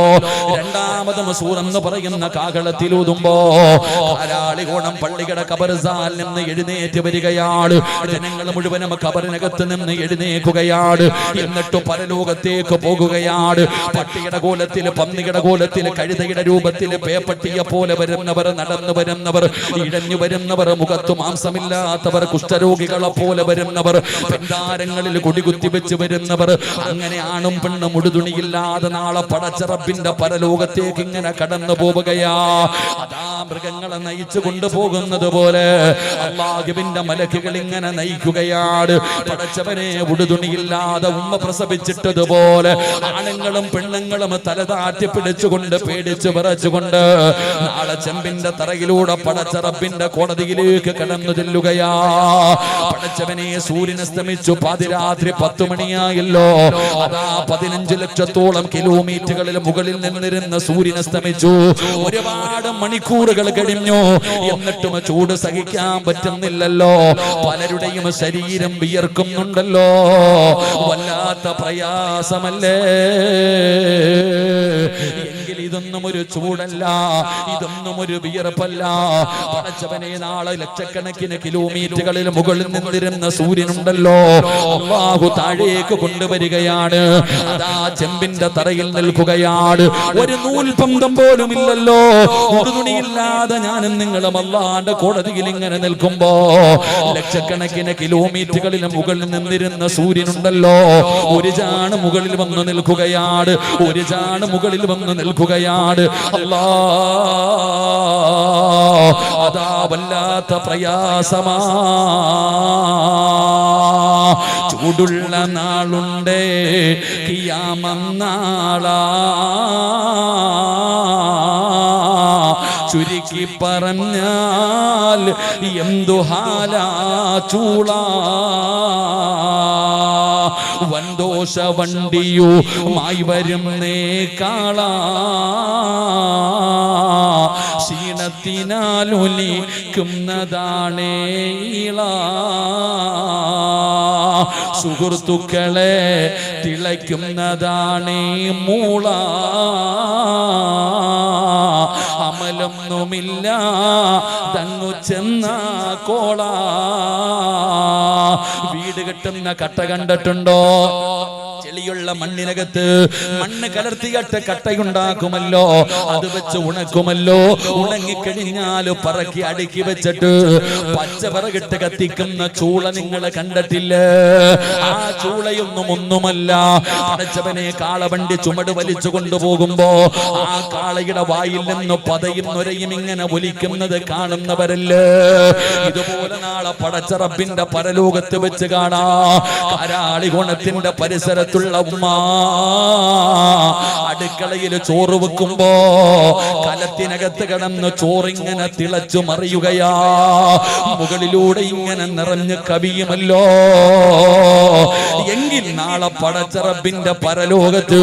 രണ്ടാമതും സൂർ എന്ന് പറയുന്ന കാഹളത്തിലൂതുമ്പോ കാരാളികോണം പള്ളിയുടെ ഖബർസ്ഥാനിൽ നിന്ന് എഴുന്നേറ്റ് വരികയാണ്. ജനങ്ങൾ മുഴുവനും ഖബറിനകത്ത് നിന്ന് എഴുന്നേൽക്കുകയാണ്. എന്നിട്ട് പരലോകത്തേക്ക് പോകുകയാണ്. പട്ടിയുടെ കോലത്തിൽ, പന്നിയുടെ കോലത്തിൽ, കഴുതയുടെ രൂപത്തിൽ, പേപ്പട്ടിയെ പോലെ വരുന്നവർ, നടന്നു വരുന്നവർ, ഇഴഞ്ഞു വരുന്നവർ, മുഖത്ത് മാംസമില്ലാത്തവർ, കുഷ്ഠരോഗികളെ പോലെ വരുന്നവർ, പെണ്ടാരങ്ങളിൽ കൊടികുത്തി വെച്ച് വരുന്നവർ, അങ്ങനെ ആണും പെണ്ണും മുടുതുണിയില്ലാതെ നാളെ പടച്ചറപ്പിന്റെ പരലോകത്തേക്ക് ഇങ്ങനെ കടന്നു പോവുകയാ. അതാ മൃഗങ്ങളെ നയിച്ചു കൊണ്ടുപോകുന്നത് പോലെ അല്ലാഹുവിന്റെ മലക്കുകൾ ഇങ്ങനെ നയിക്കുകയാണ്. പടച്ചവനെ ഉടുതുണിയില്ലാതെ ഉമ്മ പ്രസവിച്ചിട്ടതുപോലെ ആണുങ്ങളും പെണ്ണുങ്ങളും തലതാറ്റി പിടിച്ചുകൊണ്ട് പേടിച്ചു വിറച്ചുകൊണ്ട് നാളെ ചെമ്പിന്റെ തറയിലൂടെ പടച്ചറപ്പിന്റെ കോടതിയിലേക്ക് കടന്നു ചെല്ലുകയാ. പടച്ചവനെ സൂര്യൻ അസ്തമിച്ചു, പാതിരാത്രി 10 മണിയായല്ലോ. അതാ 15 ലക്ഷത്തോളം കിലോമീറ്ററുകളിൽ മുകളിൽ നിന്നിരുന്ന സൂര്യൻ അസ്തമിച്ചു. ഒരുപാട് മണിക്കൂറുകൾ കഴിഞ്ഞു. എന്നിട്ടും ചൂട് സഹിക്കാൻ പറ്റുന്നില്ലല്ലോ. പലരുടെയും ശരീരം വിയർക്കുന്നുണ്ടല്ലോ. വല്ലാത്ത പ്രയാസമല്ലേ? എങ്കിൽ ഇതൊന്നും ഒരു ചൂടല്ല, ഇതൊന്നും ഒരു വിയർപ്പല്ല. പടച്ചവനെ നാളെ ലക്ഷക്കണക്കിന് കിലോമീറ്ററുകളിൽ മുകളിൽ നിന്നിരുന്ന സൂര്യനുണ്ടല്ലോ, അല്ലാഹു താഴേക്ക് കൊണ്ടുവരികയാണ്. അതാ ചെമ്പിന്റെ തറയിൽ നിൽക്കുകയാണ്. ഒരു നൂൽപന്തം പോലും ഇല്ലല്ലോ. ഒരു തുണിയില്ലാതെ ഞാനും നിങ്ങളും അല്ലാഹുവിന്റെ കോടതിയിൽ ഇങ്ങനെ നിൽക്കുമ്പോ ലക്ഷക്കണക്കിന് കിലോമീറ്ററുകളിൽ മുകളിൽ നിന്നിരുന്ന സൂര്യനുണ്ടല്ലോ, ഒരു ചാണ് മുകളിൽ വന്ന് നിൽക്കുകയാണ്. ഒരു ചാണ് മുകളിൽ വന്ന് നിൽക്കുകയാണ്. അല്ലാ, അതാ വല്ലാത്ത പ്രയാസമാ. ചൂടുള്ള നാളുണ്ടേ ഖിയാമന്നാളാ. ചുരുക്കി പറഞ്ഞാൽ എന്തു ഹാലാ ചൂളാ. വൻദോഷ വണ്ടിയുമായി വരുന്നേ കാളാ. ക്ഷീണത്തിനാലൊലിക്കുന്നതാണേ ഇളാ. സുഹൃത്തുക്കളെ തിളയ്ക്കുന്നതാണേ മൂള. അമലൊന്നുമില്ല തങ്ങു ചെന്ന കോള. വീട് കെട്ടുന്ന കട്ട കണ്ടിട്ടുണ്ടോ? ചെളിയുള്ള മണ്ണിനകത്ത് മണ്ണ് കലർത്തിയിട്ട് കട്ടയുണ്ടാക്കുമല്ലോ, അത് വെച്ച് ഉണക്കുമല്ലോ. ഉണങ്ങിക്കഴിഞ്ഞാൽ പറക്കി അടുക്കി വെച്ചിട്ട് പച്ചവിറകിട്ട് കത്തിക്കുന്ന ചൂള നിങ്ങൾ കണ്ടിട്ടില്ലേ? ആ ചൂളയൊന്നും ഒന്നുമല്ല. പടച്ചവനെ കാളവണ്ടി ചുമട് വലിച്ചു കൊണ്ടുപോകുമ്പോ ആ കാളയുടെ വായിൽ നിന്ന് പതയും നൊരയും ഇങ്ങനെ ഒലിക്കുന്നത് കാണുന്നവരല്ലേ? ഇതുപോലെ നാളെ പടച്ചറപ്പിന്റെ പരലോകത്ത് വെച്ച് കാണാ. കാരാളികോണത്തിന്റെ പരിസരത്തുള്ള ഉമ്മ അടുക്കളയിൽ ചോറ് വെക്കുമ്പോ കലത്തിനകത്ത് കിടന്ന് ചോറിങ്ങനെ തിളച്ചു മറിയുകയാ. മുകളിലൂടെ ഇങ്ങനെ നിറഞ്ഞു കവിയുമല്ലോ. എങ്കിൽ നാളെ പടച്ചറപ്പിന്റെ പരലോകത്ത്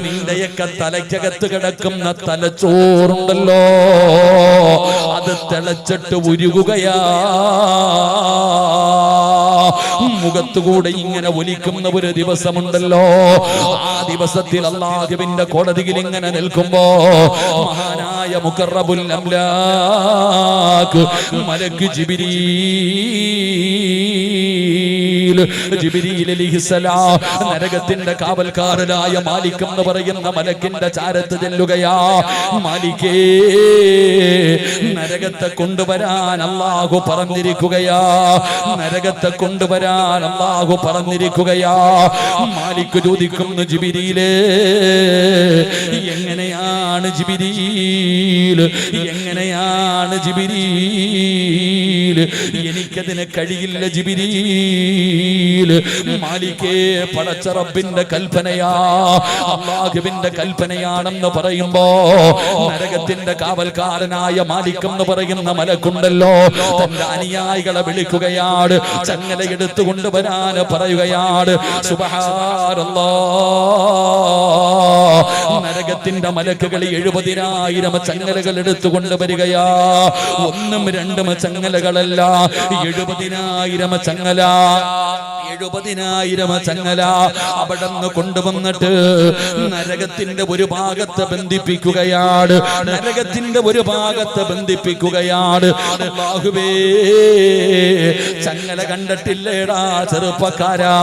നിന്റെയൊക്കെ തലയ്ക്കകത്ത് കിടക്കുന്ന തലച്ചോറുണ്ടല്ലോ, അത് തിളച്ചിട്ട് ഉരുകുകയാ. മുഖത്തുകൂടെ ഇങ്ങനെ ഒലിക്കുന്ന ഒരു ദിവസമുണ്ടല്ലോ. ആ ദിവസത്തിൽ അല്ലാഹുവിന്റെ കോടതിയിൽ ഇങ്ങനെ നിൽക്കുമ്പോ മഹാനായ മുഖറബുൽ അംലാക്ക് മലക്ക് ജിബ്രീൽ ജിബ്രീൽ അലൈഹിസ്സലാം നരകത്തിന്റെ കാവൽക്കാരനായ മാലിക് എന്ന് പറയുന്ന മലക്കിന്റെ ചാരത്ത് ചെല്ലുകയാ. മാലിക്കേ, നരകത്തെ കൊണ്ടുവരാൻ അല്ലാഹു പറഞ്ഞിരിക്കുകയാ, നരകത്തെ കൊണ്ടുവരാൻ അല്ലാഹു പറഞ്ഞിരിക്കുകയാ. മാലിക് ചോദിക്കുന്നു, ജിബ്രീലേ, എങ്ങനെയാണ് ജിബ്രീൽ, എങ്ങനെയാണ് ജിബ്രീൽ, എനിക്കതിന് കഴിയില്ല ജിബ്രീൽ. മാലിക്കേ, പടച്ച റബ്ബിന്റെ കൽപ്പനയാ, അല്ലാഹുവിന്റെ കൽപ്പനയാണെന്ന് പറയുമ്പോ നരകത്തിന്റെ കാവൽക്കാരനായ മാലിക് എന്ന് പറയുന്ന മലക്കുണ്ടല്ലോ, തന്റെ അനുയായികളെ വിളിക്കുകയാണ്, ചങ്ങല എടുത്തു കൊണ്ടുവരാൻ പറയുകയാണ്. സുബ്ഹാനല്ലാഹ്, നരകത്തിന്റെ മലക്കുകൾ 70,000 ചങ്ങലകൾ എടുത്തു കൊണ്ടുവരികയാ. ഒന്നും രണ്ടും ചങ്ങലകളല്ല, 70,000 ചങ്ങല, 70,000 ചങ്ങല അവിടെ നിന്ന് കൊണ്ടുവന്നിട്ട് നരകത്തിന്റെ ഒരു ഭാഗത്ത് ബന്ധിപ്പിക്കുകയാണ്, നരകത്തിന്റെ ഒരു ഭാഗത്ത് ബന്ധിപ്പിക്കുകയാണ്. അല്ലാഹുവേ, ചങ്ങല കണ്ടിട്ടില്ലേടാ ചെറുപ്പക്കാരാ,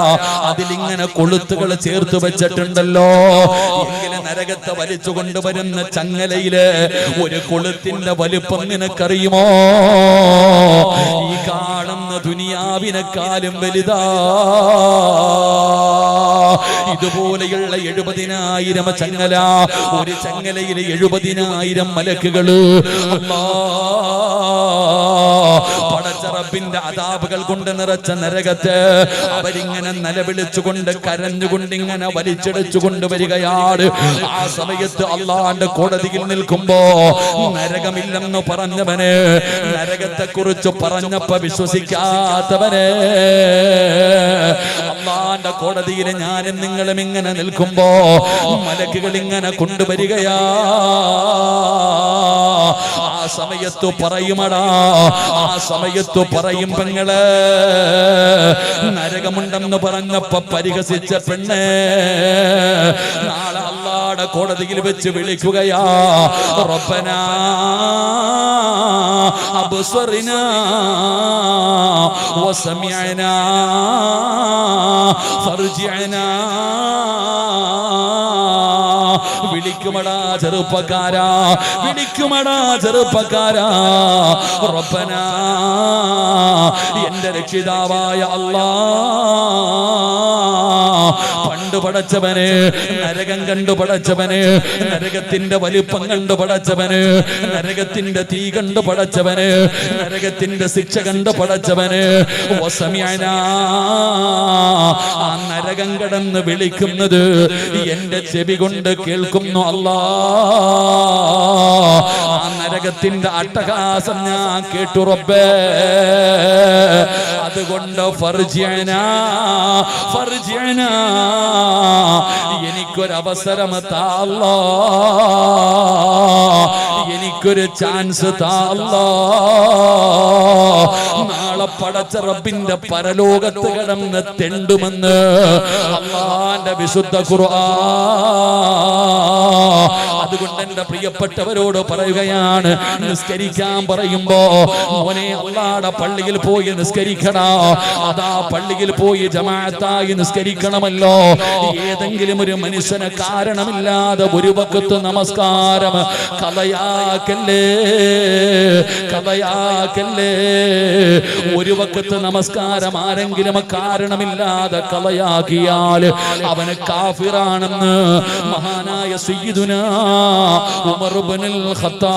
അതിലിങ്ങനെ കൊളുത്തുകൾ ചേർത്ത് വെച്ചിട്ടുണ്ടല്ലോ. എങ്കിലും നരകത്തെ വലിച്ചു കൊണ്ടുവരുന്ന ചങ്ങലയില് ഒരു കൊളുത്തിന്റെ വലിപ്പം നിനക്കറിയുമോ? ഈ കാണുന്ന ദുനിയാവിനെക്കാളും വലുതാ. ഇതുപോലെയുള്ള 70,000 ചങ്ങല, ഒരു ചങ്ങലയിൽ 70,000 മലക്കുകള്. പടച്ച റബ്ബിന്റെ അദാബുകൾ കൊണ്ട് നിറച്ച നരകത്ത് അവരിങ്ങനെ നിലവിളിച്ചുകൊണ്ട് കരഞ്ഞുകൊണ്ട് ഇങ്ങനെ വലിച്ചെടുച്ചു കൊണ്ടുവരികയാണ്. ആ സമയത്ത് അള്ളാന്റെ കോടതിയിൽ നിൽക്കുമ്പോ നരകമില്ലെന്ന് പറഞ്ഞവന്, നരകത്തെ കുറിച്ച് പറഞ്ഞപ്പോ വിശ്വസിക്കാത്തവന്, അള്ളാന്റെ കോടതിയിൽ ഞാനും നിങ്ങളും ഇങ്ങനെ നിൽക്കുമ്പോ മലക്കുകൾ ഇങ്ങനെ കൊണ്ടുവരികയാ. ആ സമയത്ത് പറയുമടാ, ആ സമയത്ത് പറയും, പെങ്ങള്, നരകമുണ്ടെന്ന് പറഞ്ഞപ്പോ പരിഹസിച്ച പെണ്ണ് നാളെ അല്ലാഹുവിന്റെ കോടതിയിൽ വെച്ച് വിളിക്കുകയാ, റബ്ബനാ അബ്സർനാ വസമിഅനാ ഫർജിഅനാ. വിളിക്കുമടാ ചെറുപ്പക്കാരാ, വിളിക്കുമടാ ചെറുപ്പക്കാരാ, റബ്ബനാ, എന്റെ രക്ഷിതാവായ അല്ലാഹ്, പണ്ട് പടച്ചവന്, നരകം കണ്ടു പടച്ചവന്, നരകത്തിന്റെ വലിപ്പം കണ്ടു പടച്ചവന്, നരകത്തിന്റെ തീ കണ്ടു പടച്ചവന്, നരകത്തിന്റെ ശിക്ഷ കണ്ടു പടച്ചവന്, വസമിഅനാ, ആ നരകം കടന്ന് വിളിക്കുന്നത് എന്റെ ചെവി കൊണ്ട് കേൾക്കുന്നു അല്ലാഹ്. ആ നരകത്തിന്റെ അട്ടഹാസം ഞാൻ കേട്ടു റബ്ബേ. അതുകൊണ്ട് ഫർജിഅനാ, ഫർജിഅനാ, എനിക്കൊരവസരം താ അല്ലാഹ്, എനിക്കൊരു ചാൻസ് താ അല്ലാഹ്. നാളെ പടച്ച റബ്ബിന്റെ പരലോകത്ത് കടന്ന് തെണ്ടുമെന്ന് അല്ലാഹുവിന്റെ വിശുദ്ധ ഖുർആൻ. അതുകൊണ്ട് എന്റെ പ്രിയപ്പെട്ടവരോട് പറയുകയാണ്, നിസ്കരിക്കാൻ പറയുമ്പോ മോനെ അല്ലാഹുവിന്റെ പള്ളിയിൽ പോയി നിസ്കരിക്കടാ. അതാ പള്ളിയിൽ പോയി ജമാഅത്തായി നിസ്കരിക്കണമല്ലോ. ഏതെങ്കിലും ഒരു മനുഷ്യന് കാരണമില്ലാതെ ഒരു വഖത്ത് നമസ്കാരം കളയാക്കല്ലേ, കളയാക്കല്ലേ. ഒരു വഖത്ത് നമസ്കാരം ആരെങ്കിലും കാരണമില്ലാതെ കളയാക്കിയാൽ അവന് കാഫിറാണെന്ന് മഹാനായ സയ്യിദുനാ ഉമർ ഇബ്നുൽ ഖത്താബ്